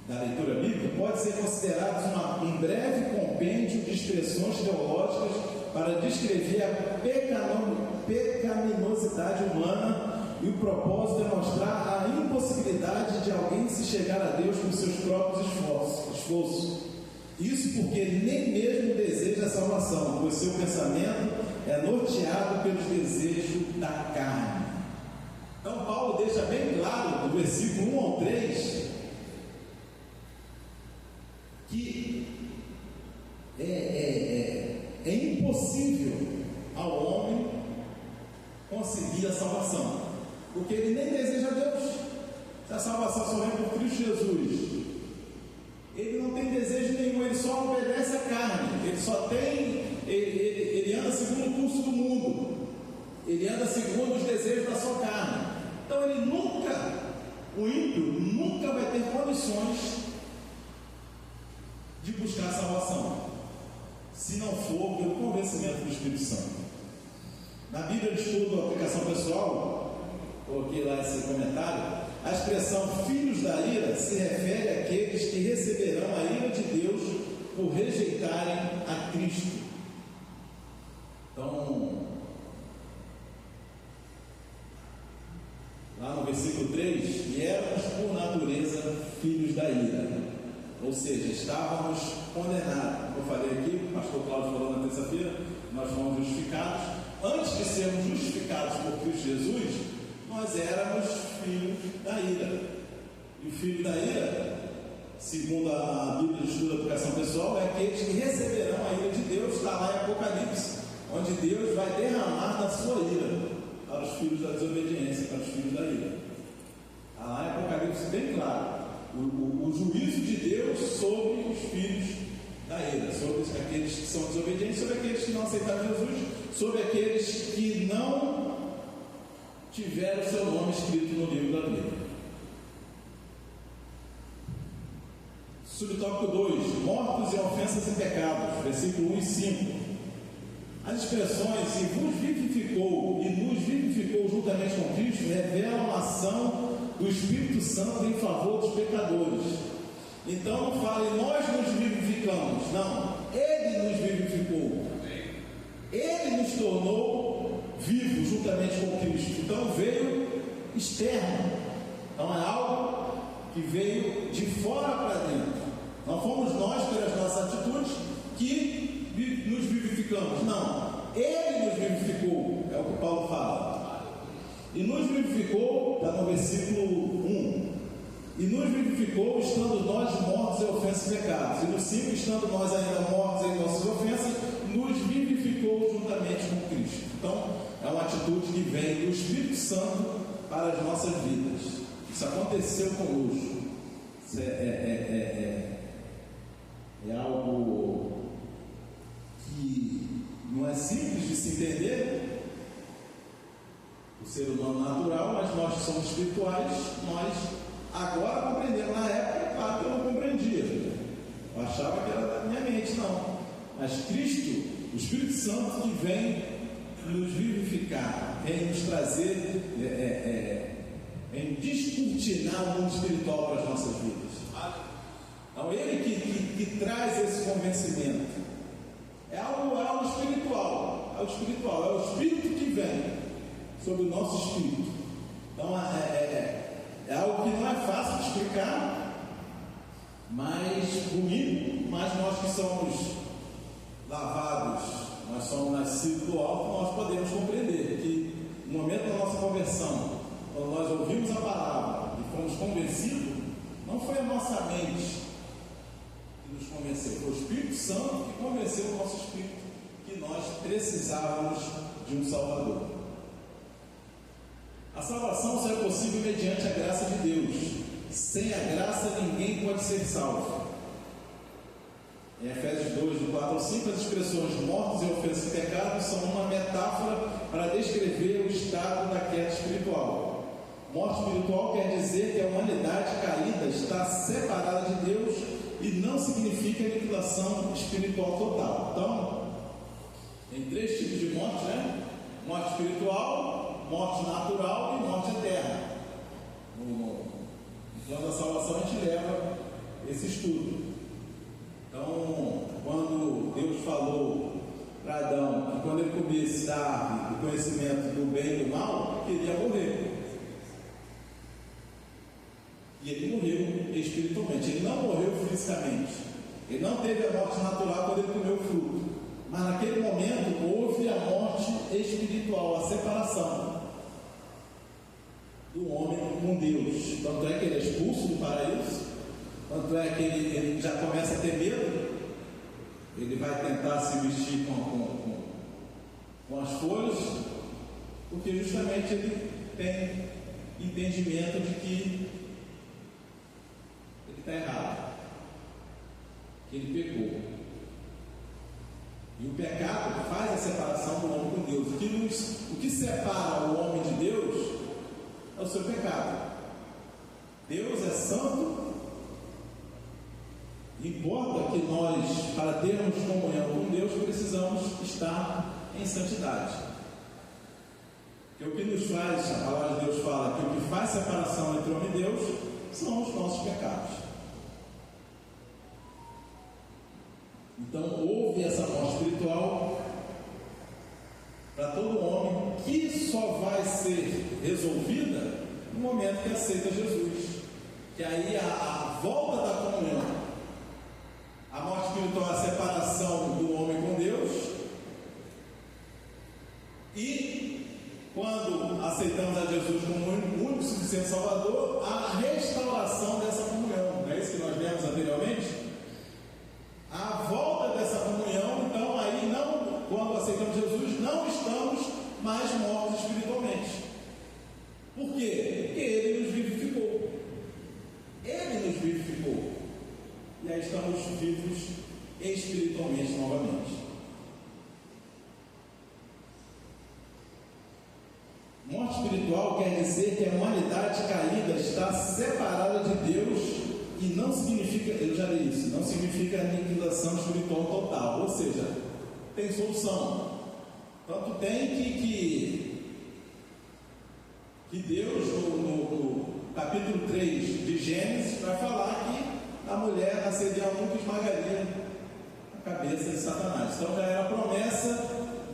da leitura bíblica, pode ser considerados um breve compêndio de expressões teológicas para descrever a pecaminosidade humana, e o propósito é mostrar a impossibilidade de alguém se chegar a Deus com seus próprios esforços. Isso porque nem mesmo deseja a salvação, pois seu pensamento é norteado pelos desejos da carne. Então Paulo deixa bem claro no versículo 1 ao 3 que é impossível ao homem conseguir a salvação, porque ele nem deseja Deus. Se a salvação só vem por Cristo Jesus, ele não tem desejo nenhum, ele só obedece à carne, ele anda segundo o curso do mundo, ele anda segundo os desejos da sua carne. Então o ímpio nunca vai ter condições de buscar a salvação, se não for pelo convencimento do Espírito Santo. Na Bíblia de Estudo, aplicação pessoal, coloquei lá esse comentário, a expressão filhos da ira se refere àqueles que receberão a ira de Deus por rejeitarem a Cristo. Então, lá no versículo 3, e éramos por natureza filhos da ira. Ou seja, estávamos condenados. Como eu falei aqui, o pastor Cláudio falou na terça-feira, nós fomos justificados. Antes de sermos justificados por Cristo Jesus, nós éramos filhos da ira. E o filho da ira, segundo a Bíblia de Estudo da Aplicação Pessoal, é aqueles que receberão a ira de Deus. Está lá em Apocalipse, onde Deus vai derramar da sua ira para os filhos da desobediência, para os filhos da ira. Está lá em Apocalipse bem claro. O juízo de Deus sobre os filhos da ira, sobre aqueles que são desobedientes, sobre aqueles que não aceitaram Jesus, sobre aqueles que não tiveram seu nome escrito no livro da Bíblia. Subtópico 2: mortos em ofensas e pecados, versículo 1 e 5. As expressões "e vos vivificou" e "nos vivificou juntamente com Cristo" revelam a ação do Espírito Santo em favor dos pecadores. Então não fale, nós nos vivificamos. Não, Ele nos vivificou. Ele nos tornou vivos juntamente com Cristo. Então veio externo. Então é algo que veio de fora para dentro. Não fomos nós, pelas nossas atitudes, que nos vivificamos. Não, Ele nos vivificou. É o que Paulo fala. E nos vivificou, está no versículo 1. E nos vivificou estando nós mortos em ofensas e pecados. E no 5, estando nós ainda mortos em nossas ofensas, nos vivificou juntamente com Cristo. Então, é uma atitude que vem do Espírito Santo para as nossas vidas. Isso aconteceu conosco. Isso é algo que não é simples de se entender. O ser humano natural, mas nós que somos espirituais, nós agora compreendemos. Na época, claro que eu não compreendia. Eu achava que era da minha mente, não. Mas Cristo, o Espírito Santo, que vem nos vivificar, vem nos trazer, vem descortinar o mundo espiritual para as nossas vidas. Então, Ele que traz esse convencimento. É algo espiritual. É o espiritual, é o Espírito que vem sobre o nosso espírito. Então, é algo que não é fácil de explicar, mas bonito, mas nós que somos lavados, nós somos nascidos do alto, nós podemos compreender que no momento da nossa conversão, quando nós ouvimos a palavra e fomos convencidos, não foi a nossa mente que nos convenceu, foi o Espírito Santo que convenceu o nosso espírito que nós precisávamos de um Salvador. A salvação só é possível mediante a graça de Deus. Sem a graça ninguém pode ser salvo. Em Efésios 2, do 4 ao 5, as expressões mortos em ofensas e pecados são uma metáfora para descrever o estado da queda espiritual. Morte espiritual quer dizer que a humanidade caída está separada de Deus e não significa aniquilação espiritual total. Então, tem 3 tipos de morte, né? Morte espiritual, morte natural e morte eterna. No plano da salvação a gente leva esse estudo. Então, quando Deus falou para Adão que quando ele comesse da árvore do conhecimento do bem e do mal, ele queria morrer. E ele morreu espiritualmente. Ele não morreu fisicamente. Ele não teve a morte natural quando ele comeu o fruto. Mas naquele momento houve a morte espiritual, a separação do homem com Deus. Tanto é que ele é expulso do paraíso. Tanto é que ele já começa a ter medo. Ele vai tentar se vestir com as folhas, porque justamente ele tem entendimento de que ele está errado, que ele pecou. E o pecado faz a separação do homem com Deus. O que separa o homem de Deus é o seu pecado. Deus é santo. Importa que nós, para termos comunhão com Deus, precisamos estar em santidade. Porque o que nos faz, a palavra de Deus fala que o que faz separação entre o homem e Deus são os nossos pecados. Então houve essa morte espiritual para todo homem, que só vai ser resolvida no momento que aceita Jesus. Que aí a volta da comunhão. A morte espiritual é a separação do homem com Deus. E quando aceitamos a Jesus como único suficiente Salvador, a restauração dessa comunhão. Não é isso que nós lemos anteriormente? A volta dessa comunhão, então aí não, quando aceitamos Jesus, não estamos mais mortos espiritualmente. Por quê? Porque Ele nos vivificou. Ele nos vivificou. E aí estamos vivos espiritualmente novamente. Morte espiritual quer dizer que a humanidade caída está separada de Deus e não significa, eu já li isso, não significa aniquilação espiritual total, ou seja, tem solução. Tanto tem que Deus no capítulo 3 de Gênesis vai falar que a mulher nasceria a um que esmagaria a cabeça de Satanás. Então já era a promessa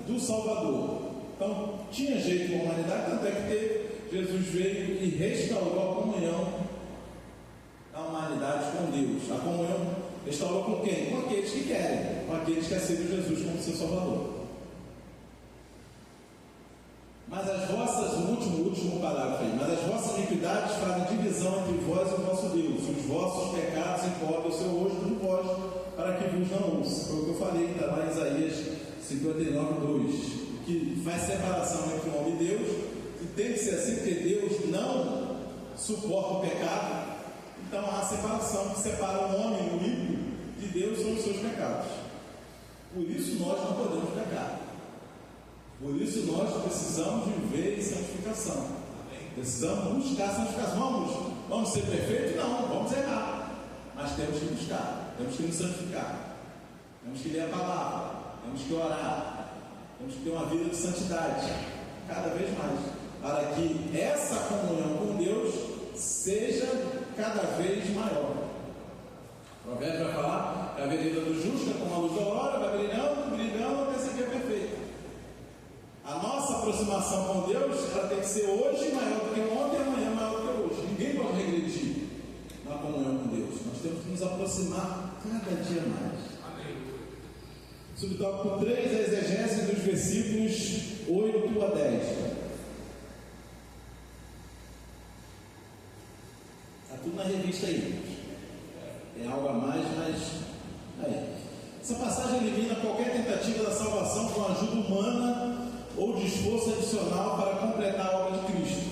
do Salvador. Então tinha jeito com a humanidade, tanto é que Jesus veio e restaurou a comunhão da humanidade com Deus. A comunhão restaurou com quem? Com aqueles que querem, com aqueles que aceitam Jesus como seu Salvador. Mas as vossas, o último parágrafo aí, mas as vossas iniquidades fazem divisão entre vós e o vosso Deus, os vossos pecados encobrem o seu rosto no vós, para que vos não ouça. Foi o que eu falei, está lá em Isaías 59:2. Que faz separação entre o homem e Deus, e tem que ser assim, porque Deus não suporta o pecado. Então há a separação que separa o homem, o ímpio, de Deus são os seus pecados. Por isso nós não podemos pecar. Por isso nós precisamos viver em santificação. Precisamos buscar a santificação. Vamos ser perfeitos? Não, vamos errar. Mas temos que buscar, temos que nos santificar. Temos que ler a palavra, temos que orar. Temos que ter uma vida de santidade, cada vez mais, para que essa comunhão com Deus seja cada vez maior. O Provérbio vai falar que a vereda do justo é como a luz da aurora, vai brilhando, brilhando até ser dia perfeito. A nossa aproximação com Deus, ela tem que ser hoje maior do que ontem e amanhã maior do que hoje. Ninguém pode regredir na comunhão com Deus. Nós temos que nos aproximar cada dia mais. Subtópico 3, a exegese dos versículos 8 a 10. Está tudo na revista aí. Tem algo a mais, mas aí. Essa passagem elimina qualquer tentativa da salvação com ajuda humana ou de esforço adicional para completar a obra de Cristo.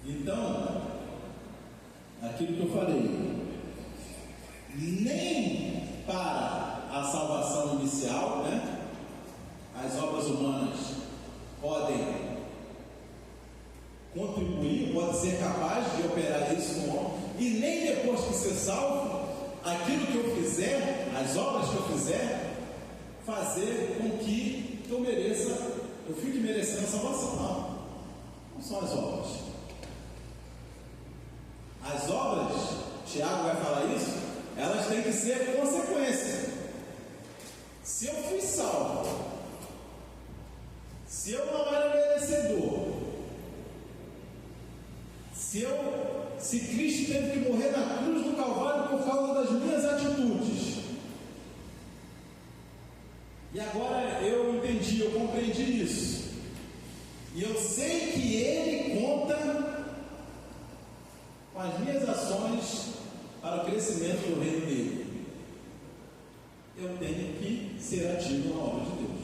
Então, aquilo que eu falei, nem para a salvação inicial, né? As obras humanas podem contribuir, pode ser capaz de operar isso no homem, e nem depois que ser salvo, aquilo que eu fizer, as obras que eu fizer, fazer com que eu mereça, eu fique merecendo a salvação. Não são as obras. As obras, Tiago vai falar isso, elas têm que ser consequência. Se eu fui salvo, se eu não era merecedor, se Cristo teve que morrer na cruz do Calvário por causa das minhas atitudes, e agora eu entendi, eu compreendi isso, e eu sei que Ele conta com as minhas ações para o crescimento do reino dele, eu tenho que ser ativo na obra de Deus.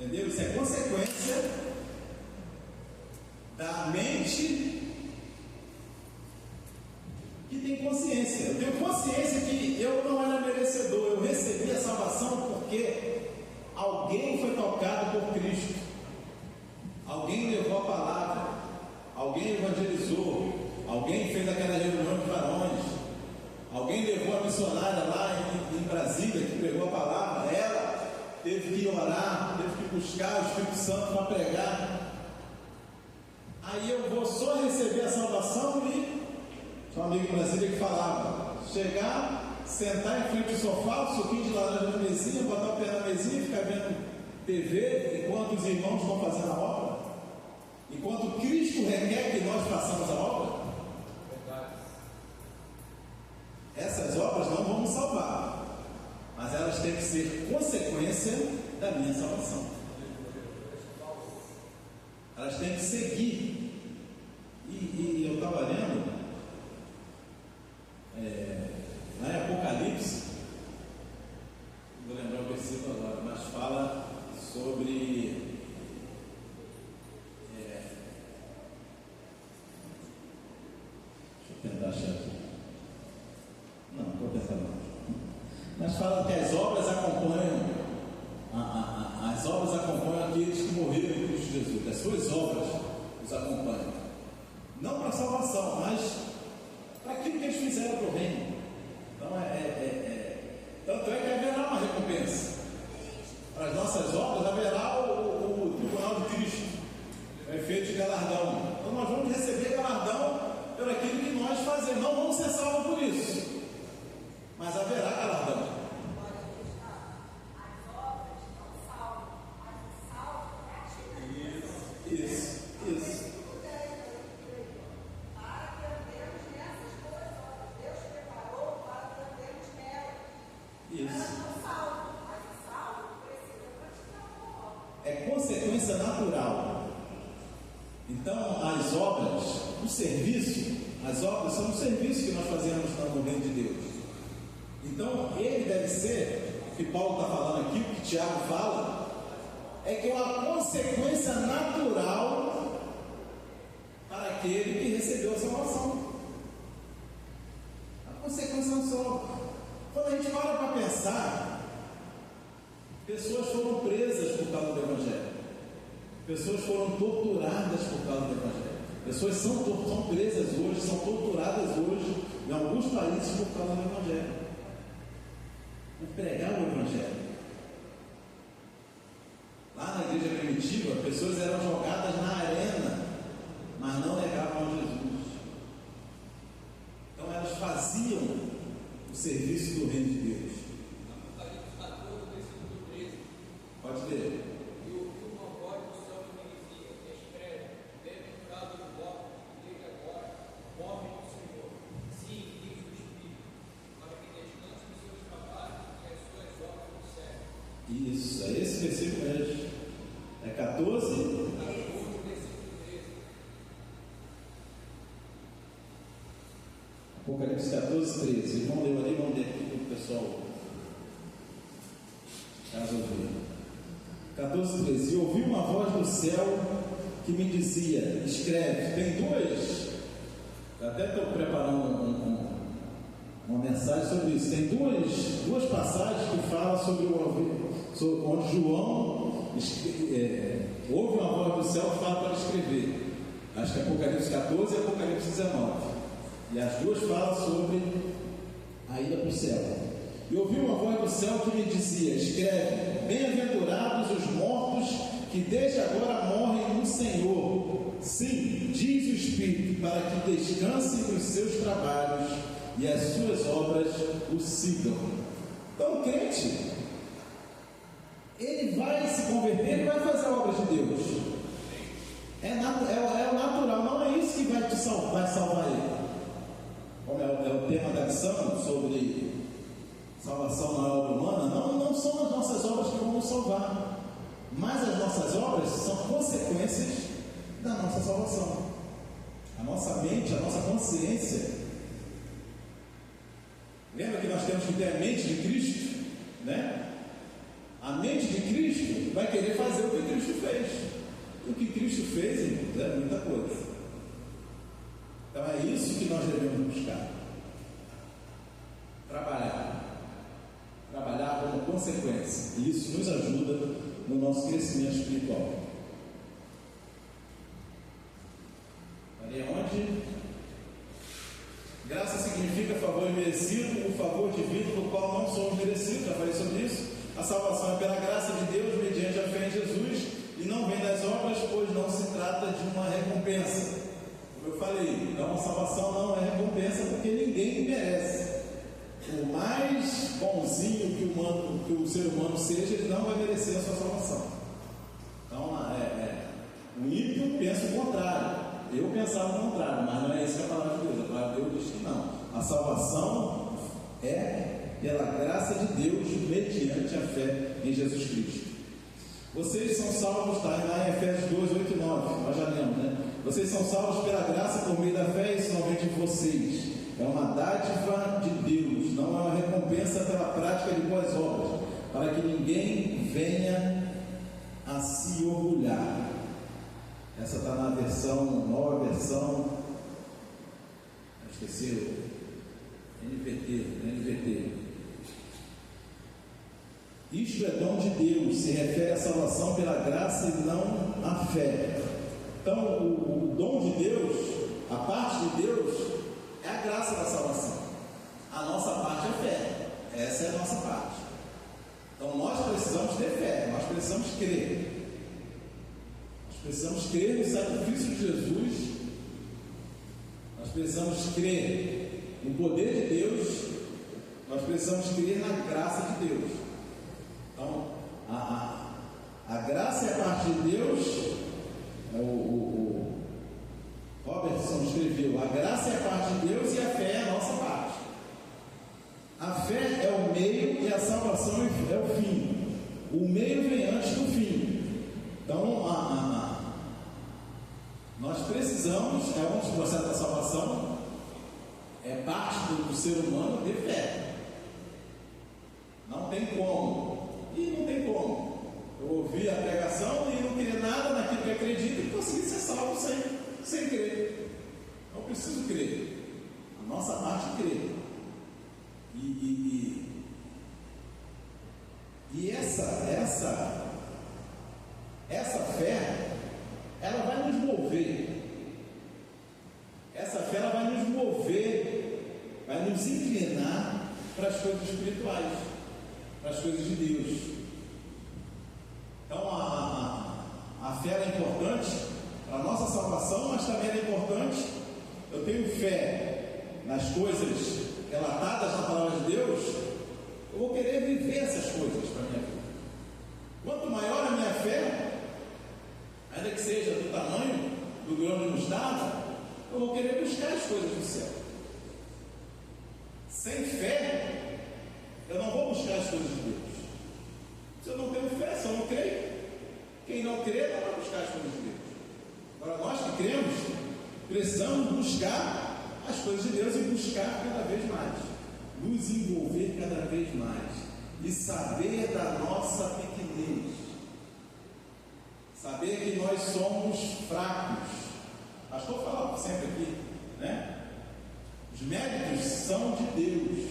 Entendeu? Isso é consequência da mente que tem consciência. Eu tenho consciência que eu não era merecedor, eu recebi a salvação porque alguém foi tocado por Cristo, alguém levou a palavra, alguém evangelizou, alguém fez aquela reunião de varões, alguém levou a missionária lá em Brasília que pregou a palavra, ela teve que orar, teve que buscar o Espírito Santo para pregar. Aí eu vou só receber a salvação e tinha um amigo em Brasília que falava, chegar, sentar em frente ao sofá, suquinho de laranja na mesinha, botar o pé na mesinha e ficar vendo TV enquanto os irmãos vão fazendo a obra, enquanto Cristo requer que nós façamos a obra. Essas obras não vão me salvar, mas elas têm que ser consequência da minha salvação. Elas têm que seguir. E eu estava lendo lá em Apocalipse, não vou lembrar o versículo agora, mas fala sobre deixa eu tentar achar aqui. Não estou pensando. Mas fala que as obras acompanham as obras acompanham aqueles que morreram em Cristo Jesus. As suas obras os é consequência natural. Então, as obras, o serviço, as obras são o serviço que nós fazemos no reino de Deus. Então, ele deve ser, o que Paulo está falando aqui, o que Tiago fala, é que é uma consequência natural para aquele que recebeu a salvação. A consequência não só. Quando a gente para pensar, pessoas foram presas por causa do Evangelho. Pessoas foram torturadas por causa do Evangelho. Pessoas são presas hoje, são torturadas hoje em alguns países por causa do Evangelho. Por pregar o Evangelho. Lá na igreja primitiva, pessoas eram jogadas na arena, mas não negavam a Jesus. Então elas faziam o serviço do reino de Deus. Pode ler. Isso, é esse versículo mesmo. É 14. Apocalipse 14, 13. Vamos ler ali, vamos ler aqui para o pessoal. Caso ouvir. 14, 13. E ouvi uma voz do céu que me dizia: escreve. Tem duas. Até estou preparando uma mensagem sobre isso. Tem duas passagens que falam sobre onde João ouve uma voz do céu que fala para escrever. Acho que é Apocalipse 14 e Apocalipse 19. E as duas falam sobre a ida para o céu. E ouvi uma voz do céu que me dizia: escreve, bem-aventurados os mortos que desde agora morrem no Senhor. Sim, diz o Espírito, para que descansem dos seus trabalhos e as suas obras o sigam. Então o crente, ele vai se converter, ele vai fazer a obra de Deus. É o natural, não é isso que vai salvar ele. Como é o tema da lição sobre salvação na obra humana, não são as nossas obras que vão nos salvar, mas as nossas obras são consequências da nossa salvação. A nossa mente, a nossa consciência. Lembra que nós temos que ter a mente de Cristo, né? A mente de Cristo vai querer fazer o que Cristo fez. O que Cristo fez, irmãos, é muita coisa. Então é isso que nós devemos buscar. Trabalhar como consequência. E isso nos ajuda no nosso crescimento espiritual. Ali onde? Graça significa favor imerecido, o favor divino do qual não somos merecidos. Já falei sobre isso. A salvação é pela graça de Deus, mediante a fé em Jesus, e não vem das obras, pois não se trata de uma recompensa. Como eu falei, então a salvação não é recompensa, porque ninguém merece. Por mais bonzinho que o ser humano seja, ele não vai merecer a sua salvação. Então, o ímpio pensa o contrário. Eu pensava o contrário, mas não é isso que a palavra de Deus. A palavra de Deus diz que não. A salvação é pela graça de Deus, mediante a fé em Jesus Cristo. Vocês são salvos, está lá em Efésios 2, 8 e 9, nós já lemos, né? Vocês são salvos pela graça por meio da fé, isso não vem de vocês. É uma dádiva de Deus, não é uma recompensa pela prática de boas obras, para que ninguém venha a se orgulhar. Essa está na nova versão, esqueci, NVT. Isto é dom de Deus, se refere à salvação pela graça e não à fé. Então, o dom de Deus, a parte de Deus, é a graça da salvação. A nossa parte é fé. Essa é a nossa parte. Então, nós precisamos ter fé, nós precisamos crer. Nós precisamos crer no sacrifício de Jesus. Nós precisamos crer no poder de Deus. Nós precisamos crer na graça de Deus. Então, a graça é a parte de Deus. O Robertson escreveu: a graça é a parte de Deus e a fé é a nossa parte. A fé é o meio e a salvação é o fim. O meio vem antes do fim. precisamos, é um dos processos da salvação, é parte do ser humano ter fé. Não tem como. E não tem como. Eu ouvi a pregação e não queria nada naquilo que acredito e consegui ser salvo sem crer. Não preciso crer. A nossa parte é crer. E essa fé, ela vai nos mover. Essa fé, ela vai nos mover, vai nos inclinar para as coisas espirituais, para as coisas de Deus. Então a fé é importante para a nossa salvação, mas também é importante. Eu tenho fé nas coisas relatadas na palavra de Deus, eu vou querer viver essas coisas para a minha vida. Quanto maior a minha fé, ainda que seja do tamanho do grão de mostarda, eu vou querer buscar as coisas do céu. Sem fé, eu não vou buscar as coisas de Deus. Se eu não tenho fé, se eu não creio, quem não crê não vai buscar as coisas de Deus. Agora, nós que cremos, precisamos buscar as coisas de Deus e buscar cada vez mais, nos envolver cada vez mais e saber da nossa pequenez, saber que nós somos fracos. Pastor falava sempre aqui, né? Os méritos são de Deus.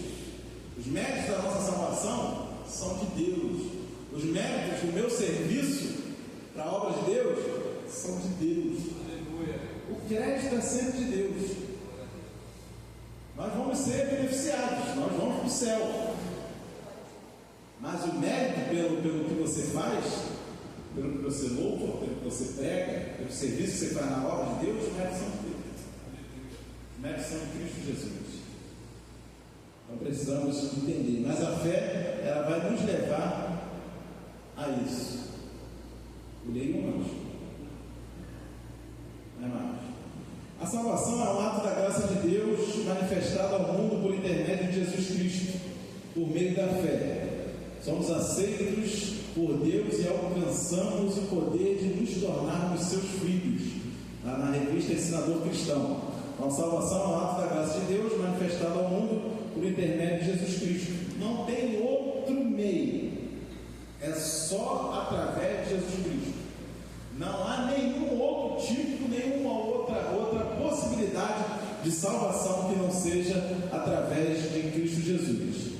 Os méritos da nossa salvação são de Deus. Os méritos do meu serviço para a obra de Deus são de Deus. Aleluia. O crédito é sempre de Deus. Nós vamos ser beneficiados, nós vamos para o céu. Mas o mérito pelo que você faz, pelo que você louva, pelo que você prega, pelo serviço que você faz na obra de Deus, os méritos são de Deus. Os méritos são de Cristo Jesus. Então precisamos entender. Mas a fé, ela vai nos levar a isso. O leio anjo. Não é mais. A salvação é um ato da graça de Deus manifestado ao mundo por intermédio de Jesus Cristo, por meio da fé. Somos aceitos por Deus e alcançamos o poder de nos tornarmos seus filhos. Na revista Ensinador Cristão. Então, a salvação é um ato da graça de Deus manifestado ao mundo por intermédio de Jesus Cristo. Não tem outro meio. É só através de Jesus Cristo. Não há nenhum outro tipo, nenhuma outra possibilidade de salvação que não seja através de Cristo Jesus.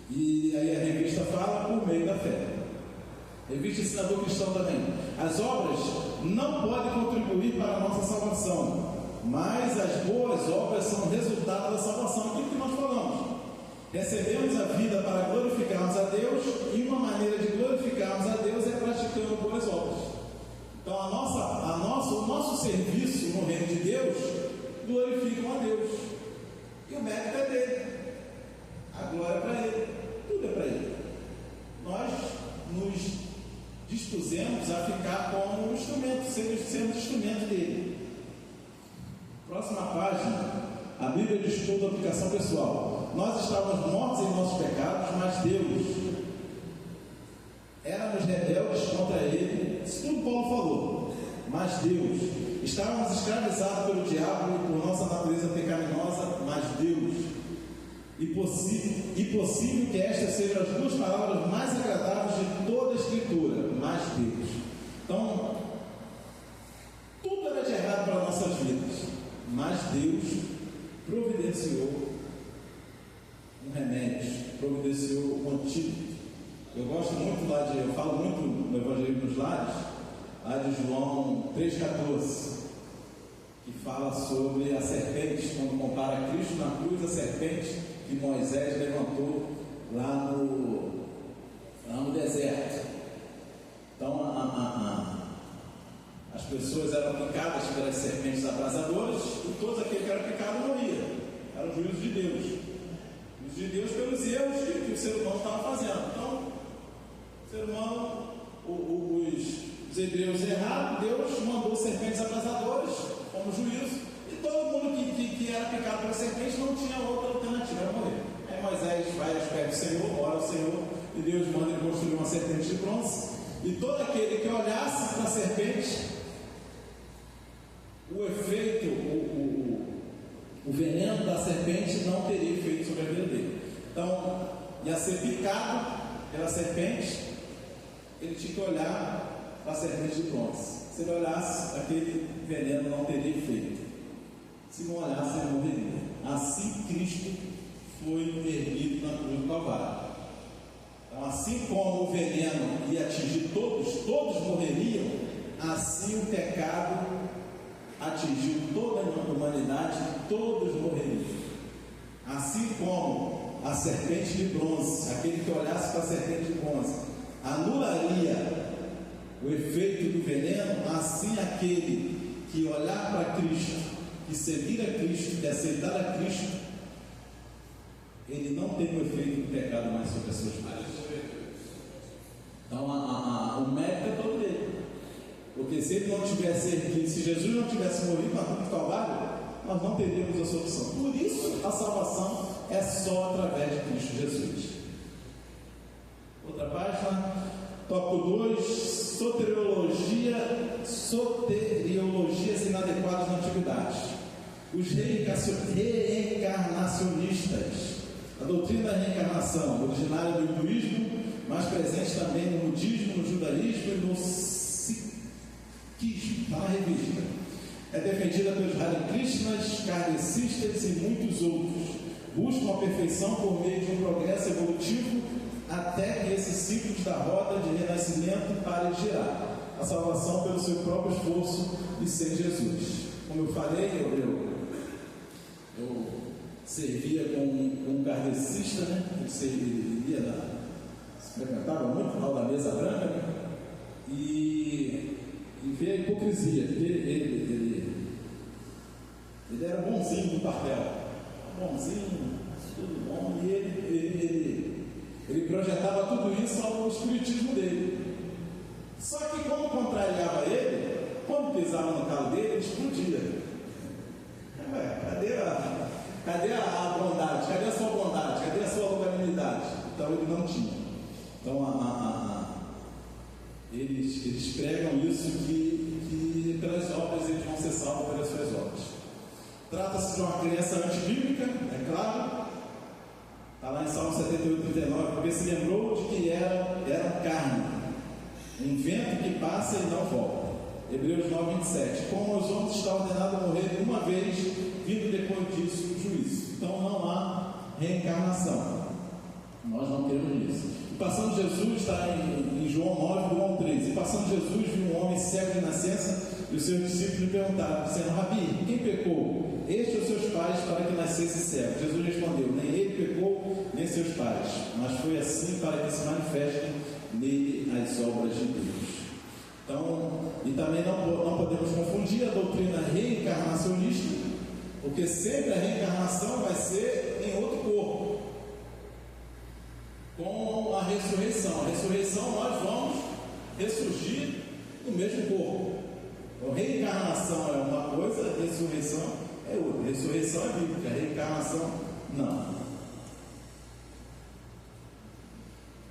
E aí a revista fala por meio da fé. Revista Ensinador Cristão também. As obras não podem contribuir para a nossa salvação, mas as boas obras são resultado da salvação. Aquilo que nós falamos. Recebemos a vida para glorificarmos a Deus, e uma maneira de glorificarmos a Deus é praticando boas obras. Então o nosso serviço no reino de Deus glorificam a Deus. E o mérito é dele. A glória é para ele. Tudo é para ele. Nós nos dispusemos a ficar como instrumento, sendo instrumento dele. Próxima página. A Bíblia de Estudo, aplicação pessoal. Nós estávamos mortos em nossos pecados, mas Deus, éramos rebeldes contra Ele. Isso tudo Paulo falou. Mas Deus, estávamos escravizados pelo diabo e por nossa natureza pecaminosa, mas Deus, e possível que estas sejam as duas palavras mais agradáveis de toda a Escritura, mas Deus. Então, tudo era de errado para nossas vidas, mas Deus providenciou um remédio, providenciou um antídoto. Eu gosto muito eu falo muito no Evangelho dos Lares, lá de João 3,14, que fala sobre a serpente, quando compara Cristo na cruz, a serpente que Moisés levantou lá no deserto. Então as pessoas eram picadas pelas serpentes abrasadoras, e todos aqueles que eram picados morriam. Era o juízo de Deus. O juízo de Deus pelos erros que o ser humano estava fazendo. Então, o ser humano, os hebreus erraram, Deus mandou serpentes abrasadoras como juízo, e todo mundo que era picado pela serpente não tinha outra alternativa, era morrer. Aí Moisés vai aos pés do Senhor, ora ao Senhor, e Deus manda ele construir uma serpente de bronze, e todo aquele que olhasse para a serpente, o efeito o veneno da serpente não teria efeito sobre a vida dele. Então, ia ser picado pela serpente, ele tinha que olhar para a serpente de bronze. Se ele olhasse, aquele veneno não teria efeito. Se não olhasse, ele morreria. Assim Cristo foi erguido na cruz do Calvário. Então, assim como o veneno ia atingir todos morreriam, assim o pecado atingiu toda a humanidade, todos morreriam. Assim como a serpente de bronze, aquele que olhasse para a serpente de bronze, anularia o efeito do veneno, assim aquele que olhar para Cristo, que seguir a Cristo, que aceitar a Cristo, ele não tem o efeito do pecado mais sobre as suas vidas. Então o mérito é todo dele. Porque se ele não tivesse erguido, se Jesus não tivesse morrido na cruz do Calvário, nós não teríamos a solução. Por isso a salvação é só através de Cristo Jesus. Outra página, tópico 2, soteriologias inadequadas na antiguidade. Os reencarnacionistas, a doutrina da reencarnação, originária do hinduísmo, mas presente também no budismo, no judaísmo e no sikhismo, está na revista. É defendida pelos Hare Krishnas, kardecistas e muitos outros. Buscam a perfeição por meio de um progresso evolutivo até que esse ciclo da roda de renascimento pare de girar. A salvação pelo seu próprio esforço e sem Jesus. Como eu falei, eu servia com um kardecista, né? Ele frequentava muito o hall da mesa branca, né? E vê a hipocrisia, porque ele era bonzinho no papel, bonzinho, tudo bom, e ele projetava tudo isso ao espiritismo dele. Só que como contrariava ele, quando pisava no calo dele, ele explodia. Cadê a bondade? Cadê a sua bondade? Cadê a sua longanimidade? Então ele não tinha. Então eles pregam isso que pelas obras eles vão ser salvos pelas suas obras. Trata-se de uma crença antibíblica, é claro. Está lá em Salmo 78, 39, porque se lembrou de que era carne, um vento que passa e não volta. Hebreus 9, 27. Como aos homens está ordenado a morrer uma vez, vindo depois disso o juízo. Então não há reencarnação. Nós não temos isso. E passando Jesus, está em João 9, do 1 ao 13. E passando Jesus, viu um homem cego de nascença, e os seus discípulos lhe perguntaram, dizendo: Rabi, quem pecou? Este ou seus pais, para que nascesse cego? Jesus respondeu: nem ele pecou, nem seus pais, mas foi assim para que se manifestem nele as obras de Deus. Então, e também não podemos confundir a doutrina reencarnacionista, porque sempre a reencarnação vai ser em outro corpo, com a ressurreição. A ressurreição nós vamos ressurgir no mesmo corpo. Então, reencarnação é uma coisa, ressurreição é outra. Ressurreição é bíblica, reencarnação não.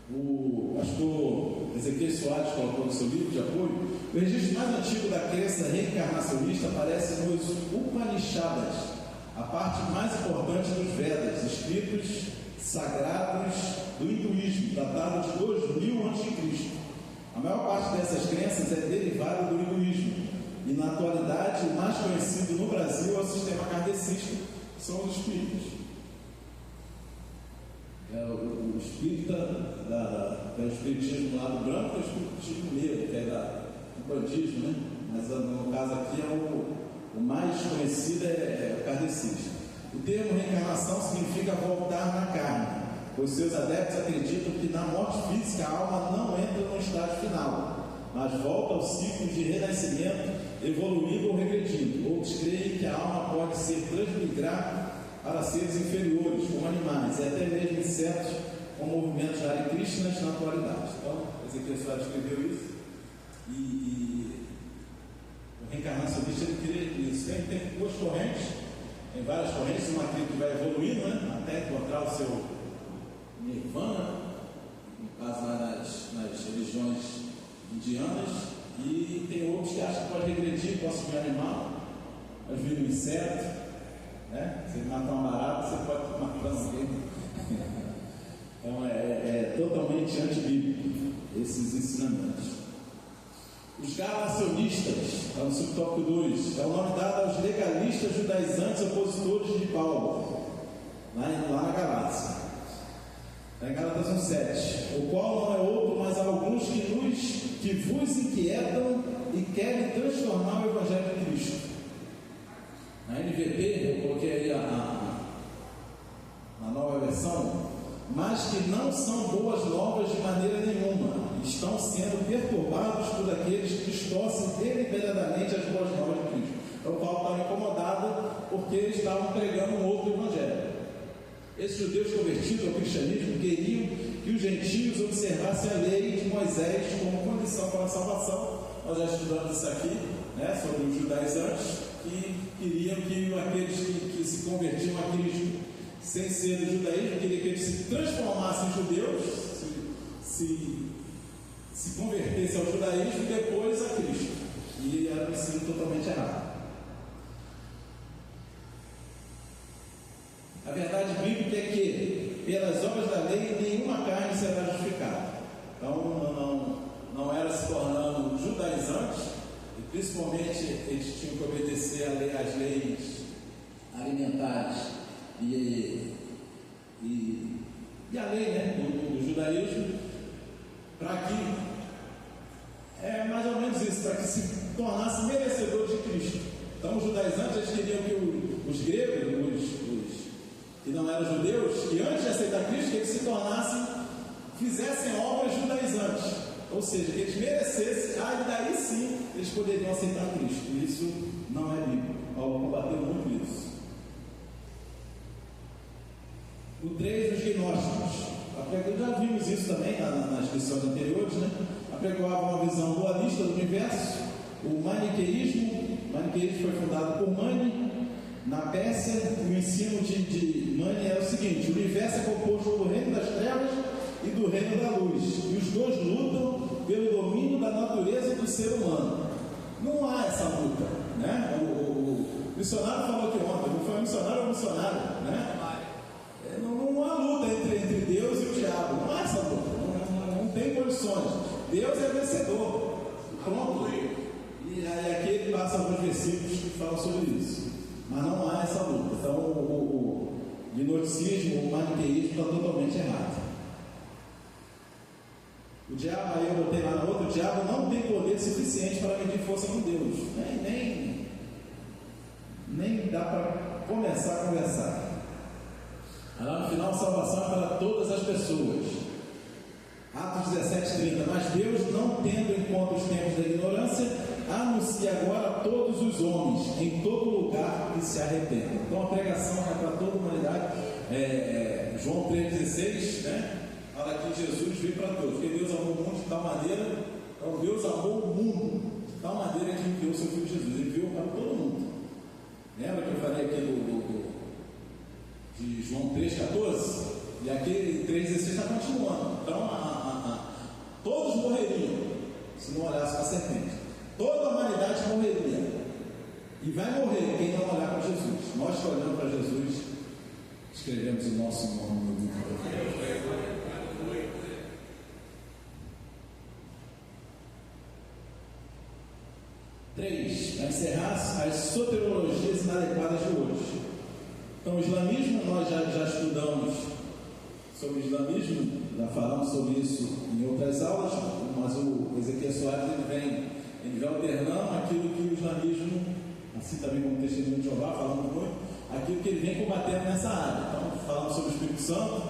O pastor Ezequiel Soares colocou no seu livro de apoio: o registro mais antigo da crença reencarnacionista aparece nos Upanishadas, a parte mais importante dos Vedas, escritos sagrados do hinduísmo, datado de 2000 a.C. A maior parte dessas crenças é derivada do hinduísmo, e na atualidade o mais conhecido no Brasil é o sistema kardecista, que são os espíritos. O espírita é o espiritismo do lado branco, é o espiritismo negro, que é do bandismo, né? Mas no caso aqui o mais conhecido é o kardecista. O termo reencarnação significa voltar na carne, pois seus adeptos acreditam que na morte física a alma não entra no estágio final, mas volta ao ciclo de renascimento, evoluindo ou regredindo. Outros creem que a alma pode ser transmigrada para seres inferiores, como animais, e até mesmo insetos, com movimentos de Hare Krishnas na atualidade. Então, Ezequiel Soares escreveu isso, e o reencarnacionista ele crê nisso. Tem duas correntes, tem várias correntes, uma que vai evoluindo, né, até encontrar o seu nirvana, no caso lá nas religiões indianas, e tem outros que acham que pode regredir, pode subir animal, pode vir um inseto. né? Se ele matar uma barata, você pode matar alguém. Então é totalmente antibíblico esses ensinamentos. Os galacionistas, está no subtópico 2, é o nome dado aos legalistas judaizantes opositores de Paulo, lá na Galácia. Está em Gálatas 1,7, o qual não é outro, mas alguns que vos inquietam e querem transformar o Evangelho de Cristo. Na NVT, eu coloquei aí a nova versão, mas que não são boas novas de maneira nenhuma, estão sendo perturbados por aqueles que distorcem deliberadamente as boas novas de Cristo. Então Paulo estava incomodado porque eles estavam pregando um outro Evangelho. Esses judeus convertidos ao cristianismo queriam que os gentios observassem a lei de Moisés como condição para a salvação. Nós já estudamos isso aqui, né, sobre os judaizantes, que queriam que aqueles que se convertiam a Cristo sem ser do judaísmo, queriam que eles se transformassem em judeus, se convertessem ao judaísmo e depois a Cristo. E era um ensino totalmente errado. A verdade bíblica é que, pelas obras da lei, nenhuma carne será justificada. Então, não era se tornando judaizantes, e principalmente eles tinham que obedecer às leis alimentares e a lei, né, do judaísmo, para que, mais ou menos isso, para que se tornasse merecedor de Cristo. Então, os judaizantes, eles queriam que os gregos, que não eram judeus, que antes de aceitar Cristo, que eles se tornassem, fizessem obras judaizantes, ou seja, que eles merecessem, e daí sim eles poderiam aceitar Cristo. Isso não é bíblico. Paulo combateu muito isso. O 3, os gnósticos. Já vimos isso também nas lições anteriores, né? Apregoavam uma visão dualista do universo. O maniqueísmo foi fundado por Mani na Pérsia. O ensino de Mani é o seguinte: o universo é composto do reino das trevas e do reino da luz, e os dois lutam pelo domínio da natureza do ser humano. Não há essa luta, né? O missionário falou que ontem, não foi missionário ou missionário, né? Não há luta entre Deus e o diabo, não há essa luta, não tem condições. Deus é vencedor, pronto. E aí aqui ele passa alguns versículos que falam sobre isso, mas não há essa luta. Então o gnosticismo, o maniqueísmo está totalmente errado. O diabo, aí eu botei lá na outra, o diabo não tem poder suficiente para medir força com Deus, nem dá para começar a conversar. Lá no final, salvação é para todas as pessoas. Atos 17:30. Mas Deus, não tendo em conta os tempos da ignorância, anuncia agora a todos os homens, em todo lugar, que se arrependam. Então a pregação é para toda a humanidade. João 3,16, né? Fala que Jesus veio para todos, porque Deus amou o mundo de tal maneira. Então Deus amou o mundo de tal maneira que enviou o seu Filho Jesus. Ele enviou para todo mundo. Lembra que eu falei aqui de João 3,14? E aqui 3,16 está continuando. Então todos morreriam se não olhasse para a serpente. Toda a humanidade morreria. E vai morrer quem não olhar para Jesus. Nós que olhamos para Jesus, escrevemos o nosso nome no livro. 3. Para encerrar, as soteriologias inadequadas de hoje. Então, o islamismo, nós já estudamos sobre o islamismo, já falamos sobre isso em outras aulas, mas o Ezequiel Soares ele vem alternando aquilo que o islamismo, assim também como o Testemunho de Jeová, falando muito, aquilo que ele vem combatendo nessa área. Então, falamos sobre o Espírito Santo.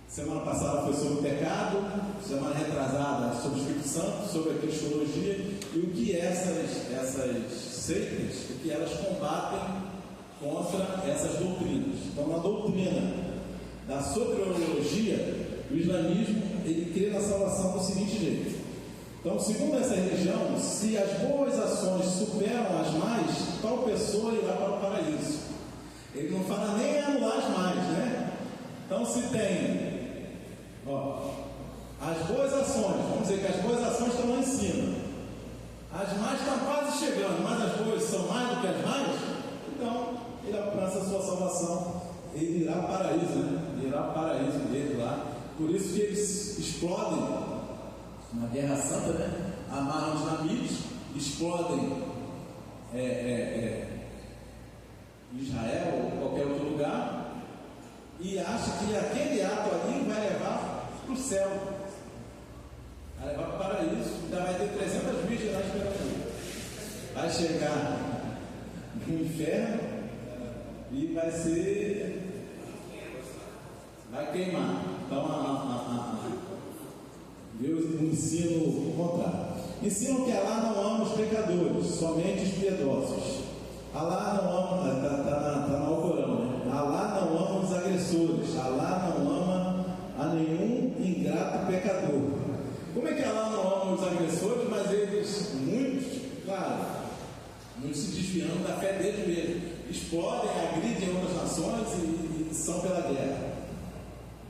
Semana passada foi sobre o pecado, semana retrasada sobre o Espírito Santo, sobre a cristologia e o que essas seitas, o que elas combatem contra essas doutrinas. Então, na doutrina da soteriologia, o islamismo, ele crê na salvação do seguinte jeito. Então, segundo essa religião, se as boas ações superam as más, tal pessoa irá para o paraíso. Ele não fala nem anular as más, né? Então, se tem as boas ações, vamos dizer que as boas ações estão lá em cima, as más estão quase chegando, mas as boas são mais do que as más, então ele alcança a sua salvação, ele irá ao paraíso, né? Ele irá ao paraíso dele lá. Por isso que eles explodem na Guerra Santa, né? Amarram os navios, explodem Israel ou qualquer outro lugar, e acha que aquele ato ali vai levar para o céu, vai levar para o paraíso, ainda vai ter 300 virgens lá esperando ele. Vai chegar no inferno e vai queimar. Então Deus ensina o contrário. Ensinam que Alá não ama os pecadores, somente os piedosos. Alá não ama, está no Alcorão, né? Alá não ama os agressores. Alá não ama a nenhum ingrato pecador. Como é que Alá não ama os agressores, mas eles, muitos se desviando da fé deles mesmos, explodem, agridem outras nações e são pela guerra.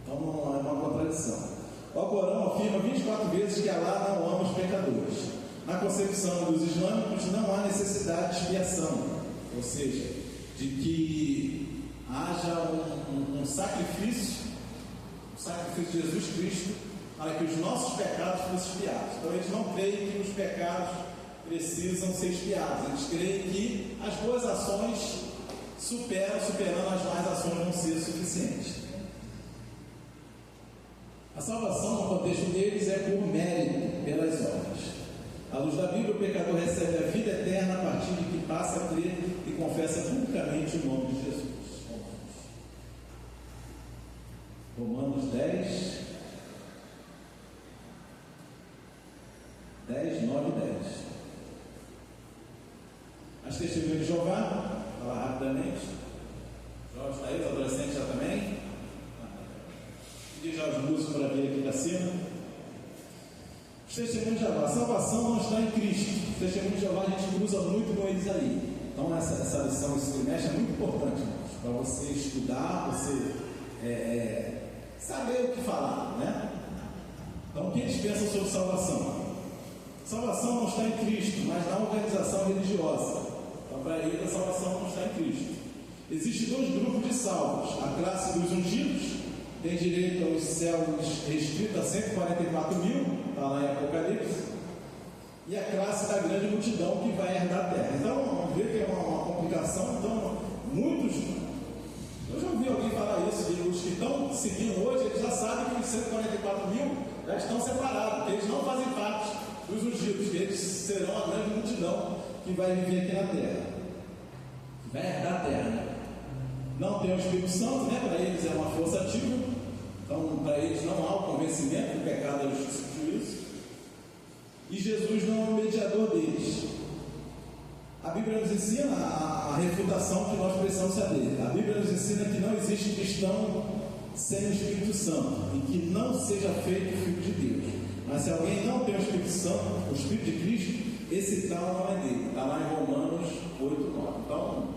Então é uma contradição. O Alcorão afirma 24 vezes que Alá não ama os pecadores. Na concepção dos islâmicos não há necessidade de expiação, ou seja, de que haja um sacrifício de Jesus Cristo para que os nossos pecados fossem expiados. Então eles não creem que os pecados precisam ser expiados, eles creem que as boas ações superando as más ações vão ser suficientes. A salvação no contexto deles é por mérito, pelas obras. À luz da Bíblia, o pecador recebe a vida eterna a partir de que passa a crer e confessa publicamente o nome de Jesus. Romanos 10, 9 e 10. As testemunhas de Jeová, vou falar rapidamente. Jorge está aí, os adolescentes já também. Pedir já os músicos para vir aqui para cima. Os testemunhos de Jeová, a salvação não está em Cristo. Os testemunhos de Jeová a gente cruza muito com eles aí. Então essa lição, esse trimestre é muito importante, irmãos, para você estudar, você saber o que falar, né? Então o que eles pensam sobre salvação? Salvação não está em Cristo, mas na organização religiosa. Então para eles a salvação não está em Cristo. Existem dois grupos de salvos: a classe dos ungidos, tem direito aos céus restrito a 144 mil, está lá em Apocalipse, e a classe da grande multidão que vai herdar a terra. Então, vamos ver que é uma complicação. Então, eu já ouvi alguém falar isso, que os que estão seguindo hoje, eles já sabem que os 144 mil já estão separados, que eles não fazem parte dos ungidos, que eles serão a grande multidão que vai viver aqui na terra, que vai herdar a terra, né? Não tem o Espírito Santo, né? Para eles é uma força ativa. Então, para eles não há o convencimento do pecado, da justiça e do juízo. E Jesus não é o mediador deles. A Bíblia nos ensina a refutação que nós precisamos saber. A Bíblia nos ensina que não existe cristão sem o Espírito Santo e que não seja feito filho de Deus. Mas se alguém não tem o Espírito Santo, o Espírito de Cristo, esse tal não é dele. Está lá em Romanos 8, 9. Então,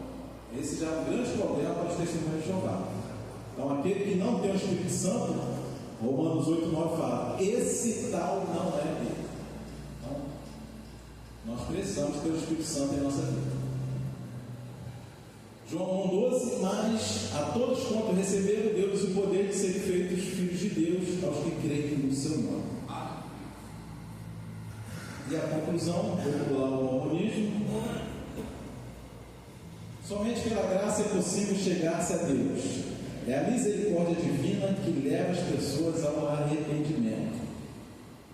esse já é um grande problema para os testemunhos de Jeová. Então, aquele que não tem o Espírito Santo, Romanos 8, 9 fala, esse tal não é dele. Então, nós precisamos ter o Espírito Santo em nossa vida. João 1,12, mas a todos quanto receberam, deu-lhes o poder de serem feitos filhos de Deus, aos que creem no seu nome. E a conclusão, vou pular o mormonismo. Somente pela graça é possível chegar-se a Deus. É a misericórdia divina que leva as pessoas ao arrependimento.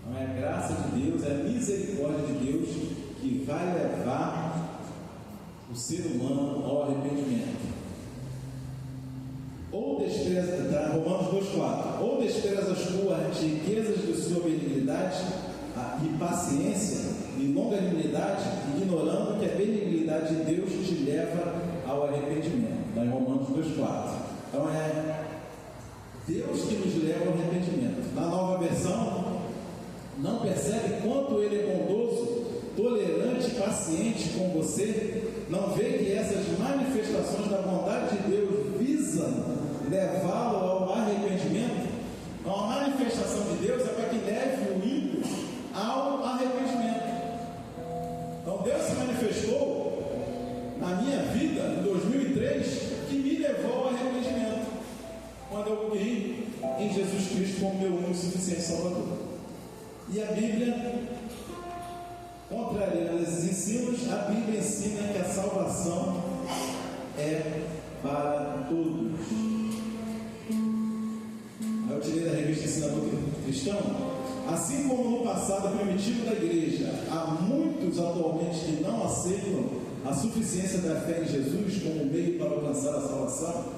Não é a graça de Deus, é a misericórdia de Deus que vai levar o ser humano ao arrependimento. Ou despreza, Romanos 2,4, ou despreza as tuas riquezas de sua benignidade e paciência e longanimidade, ignorando que a benignidade de Deus te leva ao arrependimento. Está em Romanos 2,4. Então é Deus que nos leva ao arrependimento. Na nova versão, não percebe quanto Ele é bondoso, tolerante e paciente com você? Não vê que essas manifestações da bondade de Deus visam levá-lo ao arrependimento? Então a manifestação de Deus é para que leve o ímpio ao arrependimento. Então Deus se manifestou na minha vida em 2003 Bíblia, contrariando esses ensinos, a Bíblia ensina que a salvação é para todos. Eu tirei da revista Ensinador Cristão. Assim como no passado primitivo da igreja, há muitos atualmente que não aceitam a suficiência da fé em Jesus como meio para alcançar a salvação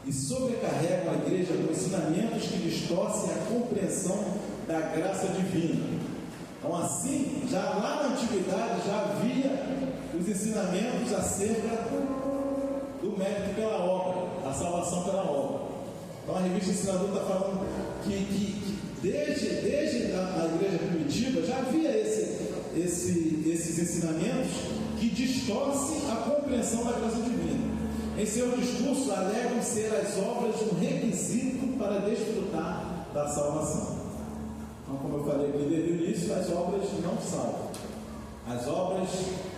e sobrecarregam a igreja com ensinamentos que distorcem a compreensão da graça divina. Então, assim, já lá na antiguidade já havia os ensinamentos acerca do mérito pela obra, da salvação pela obra. Então a revista Ensinador está falando que desde a igreja primitiva já havia esses ensinamentos que distorcem a compreensão da graça divina. Em seu discurso alegam ser as obras um requisito para desfrutar da salvação. Então, como eu falei aqui desde o início, as obras não salvam. As obras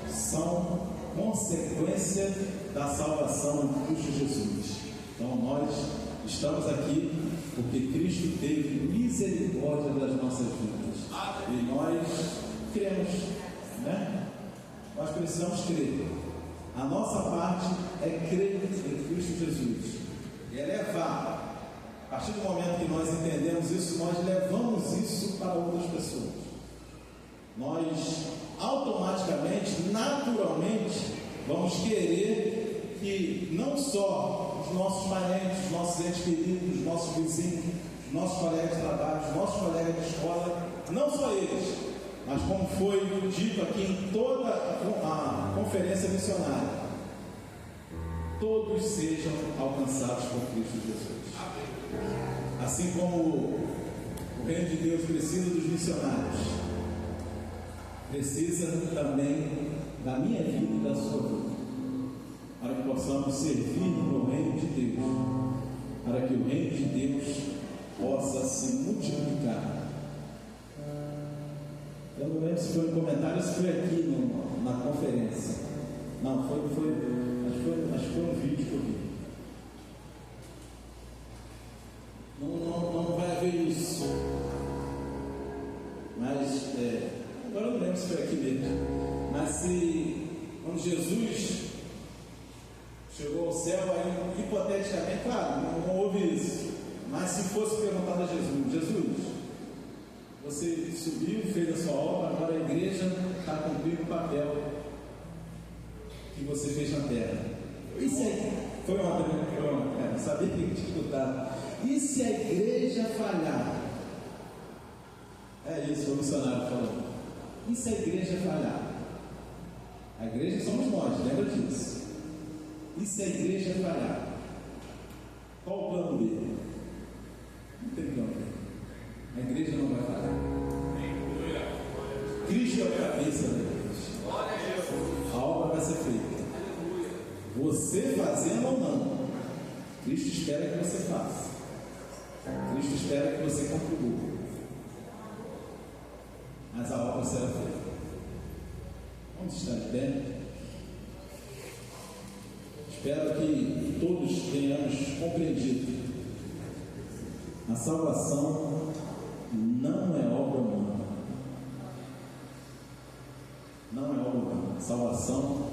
são consequência da salvação em Cristo Jesus. Então nós estamos aqui porque Cristo teve misericórdia das nossas vidas. E nós cremos, né? Nós precisamos crer. A nossa parte é crer em Cristo Jesus. É levar. A partir do momento que nós entendemos isso, nós levamos isso para outras pessoas. Nós automaticamente, naturalmente, vamos querer que não só os nossos parentes, os nossos entes queridos, os nossos vizinhos, os nossos colegas de trabalho, os nossos colegas de escola, não só eles, mas como foi dito aqui em toda a conferência missionária, todos sejam alcançados por Cristo Jesus. Assim como o reino de Deus precisa dos missionários, precisa também da minha vida e da sua vida, para que possamos servir no reino de Deus, para que o reino de Deus possa se multiplicar. Eu não lembro se foi um comentário, se foi aqui na conferência. Não, acho que foi um vídeo que eu vi. Não vai haver isso. Mas agora eu não lembro se foi aqui mesmo. Mas quando Jesus chegou ao céu, aí hipoteticamente, claro, não houve isso. Mas se fosse perguntado a Jesus, você subiu, fez a sua obra, agora a igreja está cumprindo o papel que você fez na terra. Isso aí foi uma sabia que tinha que escutar. E se a igreja falhar? É isso, o missionário falou. E se a igreja falhar? A igreja somos nós, lembra disso? E se a igreja falhar? Qual o plano dele? Não tem plano dele. A igreja não vai falhar. Cristo é o cabeça da igreja. A obra vai ser feita. Você fazendo ou não, Cristo espera que você faça. Cristo espera que você contribua. Mas a obra será feita. Vamos estar de pé. Espero que todos tenhamos compreendido. A salvação não é obra humana. Não é obra humana. A salvação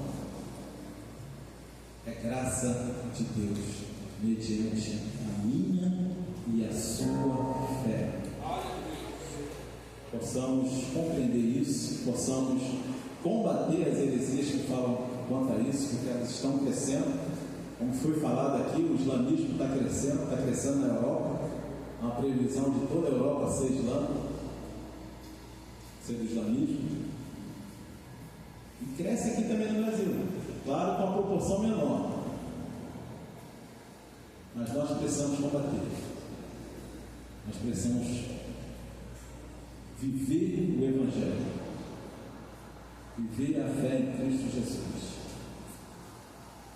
é graça de Deus, mediante a minha e a sua fé. Possamos compreender isso, possamos combater as heresias que falam quanto a isso, porque elas estão crescendo. Como foi falado aqui, o islamismo está crescendo na Europa. Há uma previsão de toda a Europa ser islâmica, ser do islamismo. E cresce aqui também no Brasil, claro, com uma proporção menor. Mas nós precisamos combater. Nós precisamos viver o Evangelho, viver a fé em Cristo Jesus,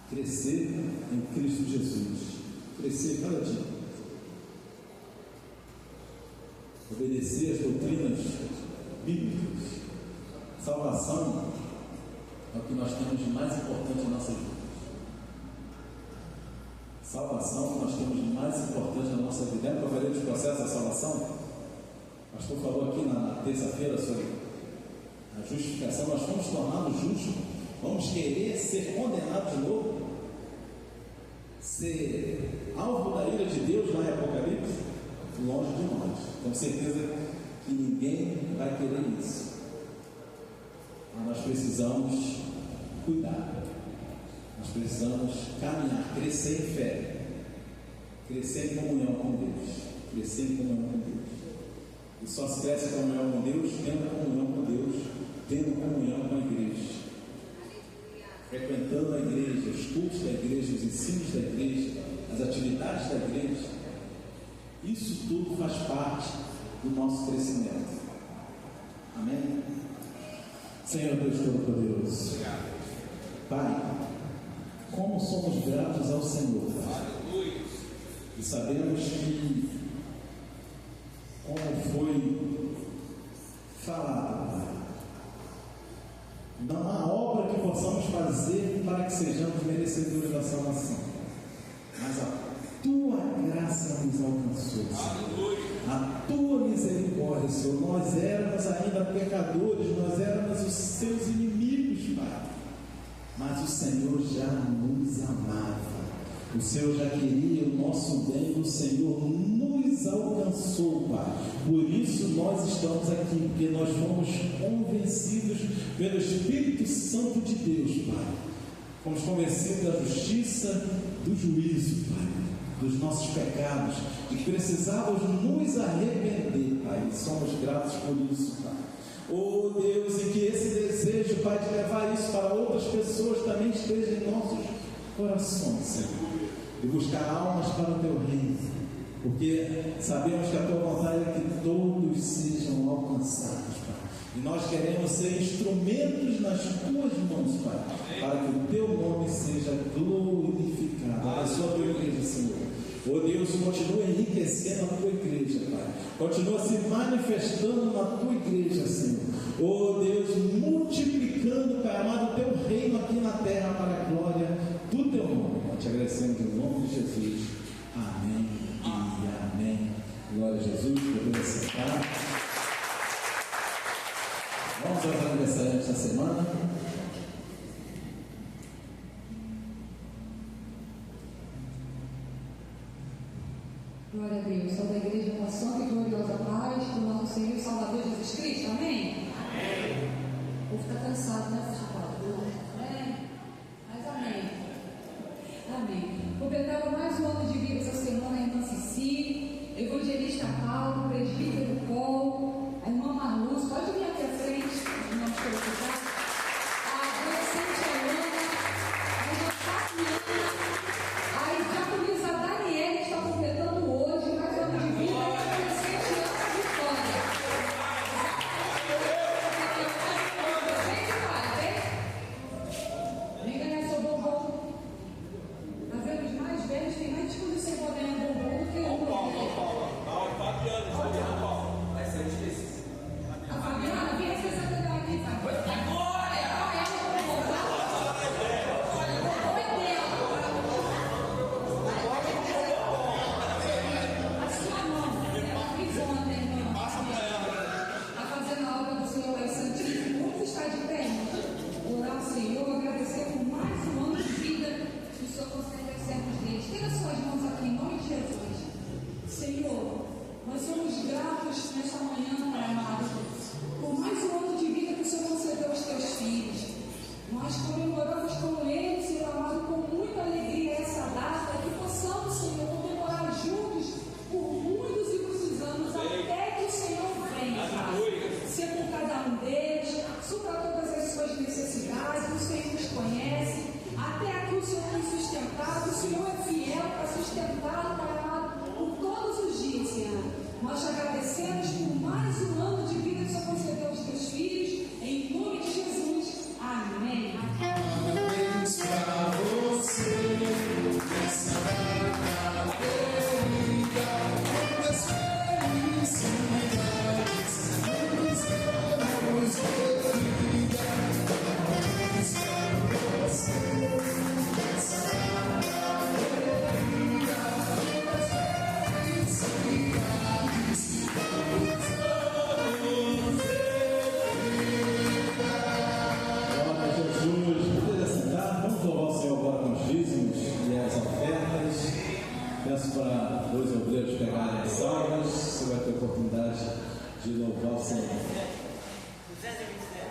crescer em Cristo Jesus, crescer cada dia, obedecer as doutrinas bíblicas. Salvação é o que nós temos de mais importante em nossas vidas. Salvação é o que nós temos de mais importante na nossa vida. Lembra que eu falei dos processos da salvação? O pastor falou aqui na terça-feira sobre a justificação. Nós fomos tornados justos, vamos querer ser condenados de novo, ser alvo da ira de Deus lá em Apocalipse? Longe de nós. Tenho certeza que ninguém vai querer isso. Mas nós precisamos cuidar, nós precisamos caminhar, crescer em fé, crescer em comunhão com Deus, crescer em comunhão com Deus. E só se cresce em comunhão com Deus, tendo comunhão com Deus, tendo comunhão com a igreja, frequentando a igreja, os cultos da igreja, os ensinos da igreja, as atividades da igreja. Isso tudo faz parte do nosso crescimento. Amém? Senhor Deus Todo-Poderoso, Pai, como somos gratos ao Senhor, Pai. E sabemos que, como foi falado, Pai, não há obra que possamos fazer para que sejamos merecedores da salvação, mas a Tua graça nos alcançou, Senhor. A Tua misericórdia, Senhor. Nós éramos ainda pecadores, nós éramos os Seus inimigos, Pai, mas o Senhor já nos amava, o Senhor já queria o nosso bem, o Senhor nos alcançou, Pai. Por isso nós estamos aqui, porque nós fomos convencidos pelo Espírito Santo de Deus, Pai. Fomos convencidos da justiça, do juízo, Pai, dos nossos pecados, e precisávamos nos arrepender, Pai, e somos gratos por isso, Pai. Oh Deus, e que esse desejo, Pai, de levar isso para outras pessoas também esteja em nossos corações, Senhor, e buscar almas para o Teu reino, porque sabemos que a Tua vontade é que todos sejam alcançados, Pai, e nós queremos ser instrumentos nas Tuas mãos, Pai, para que o Teu nome seja glorificado. Abençoa a Tua igreja, Senhor. Oh Deus, continua enriquecendo a Tua igreja, Pai. Continua se manifestando na Tua igreja, Senhor. Oh Deus, multiplicando, Pai amado, o Teu reino aqui na terra para a glória do Teu nome. Nós te agradecemos em nome de Jesus. Amém e amém. Glória a Jesus. Podemos sentar. Vamos aos aniversariantes da semana. Glória a Deus. Sou da igreja com a santa e gloriosa paz do nosso Senhor e Salvador Jesus Cristo. Amém? Amém. O povo está cansado, né, pastor? Amém? Mas amém. Amém. Completava mais um ano de vida essa semana a irmã Cici, evangelista Paulo, presbítero Paulo, a irmã Marluz. Pode vir aqui à frente, irmãos, para ajudar. A adolescente Alana, a irmã Fabiana, a diaconisa Daniela está completando hoje mais um ano de vida, e a adolescente Ana Vitória.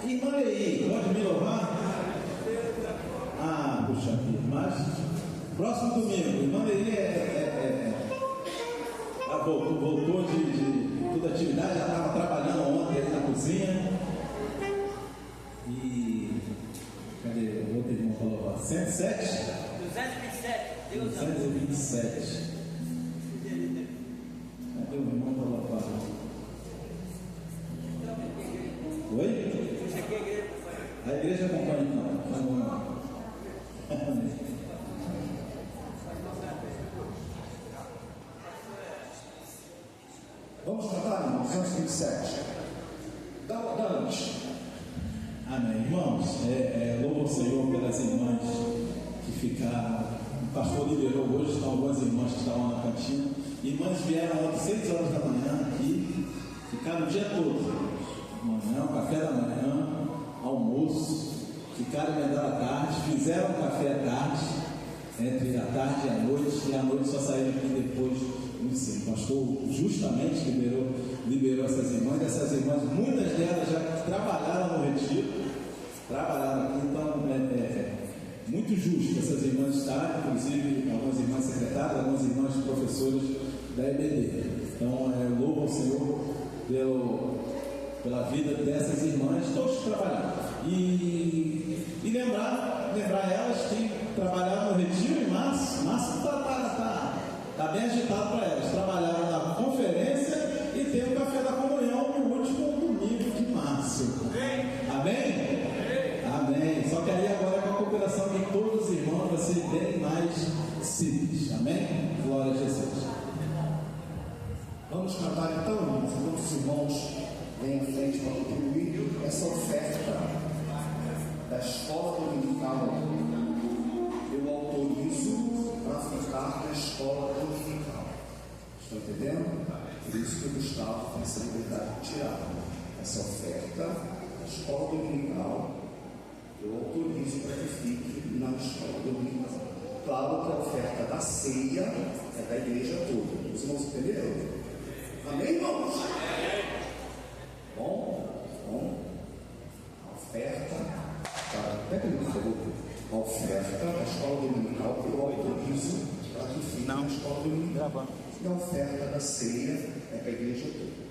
Irmã Lei, pode me louvar? Ah, puxa aqui, mas próximo domingo, irmã Lei voltou de toda a atividade, já estava trabalhando ontem ali na cozinha. E cadê o outro irmão falou? 107? 227. Cadê o irmão falou? Oi? A igreja acompanha então. Vamos tratar, irmãos, 227. Dá-nos. Amém. Irmãos, louvo ao Senhor pelas irmãs que ficaram. O pastor liberou hoje, estão algumas irmãs que estavam na cantina. Irmãs vieram às 6 horas da manhã aqui, ficaram o dia todo. Manhã, café da manhã, almoço, ficaram emendaram à tarde, fizeram café à tarde, entre a tarde e a noite só saíram aqui depois do ensino. O pastor justamente liberou essas irmãs, muitas delas já trabalharam no retiro, trabalharam aqui, então muito justo essas irmãs estarem, inclusive algumas irmãs secretárias, algumas irmãs professoras da EBD. Então, louvo ao Senhor pela vida dessas irmãs, todos trabalharam. E lembrar elas que trabalharam no retiro em março está bem agitado para elas. Trabalharam na conferência e tem o café da comunhão no último domingo de março. Amém? Amém. Só que aí agora é com a cooperação de todos os irmãos, vai ser bem mais simples. Amém? Glória a Jesus. Vamos cantar então, irmãos, outros irmãos vem à frente para contribuir essa oferta da escola dominical. Eu autorizo para ficar na escola dominical. Estão entendendo? Por isso que o Gustavo tem essa liberdade de tirar essa oferta da escola dominical. Eu autorizo para que fique na escola dominical. Claro que a oferta da ceia é da igreja toda. Os irmãos entenderam? Amém, irmãos? Bom. A oferta, pega ali, por favor. A oferta da escola dominical eu autorizo para que fique na escola dominical. E a oferta da ceia é para a igreja toda.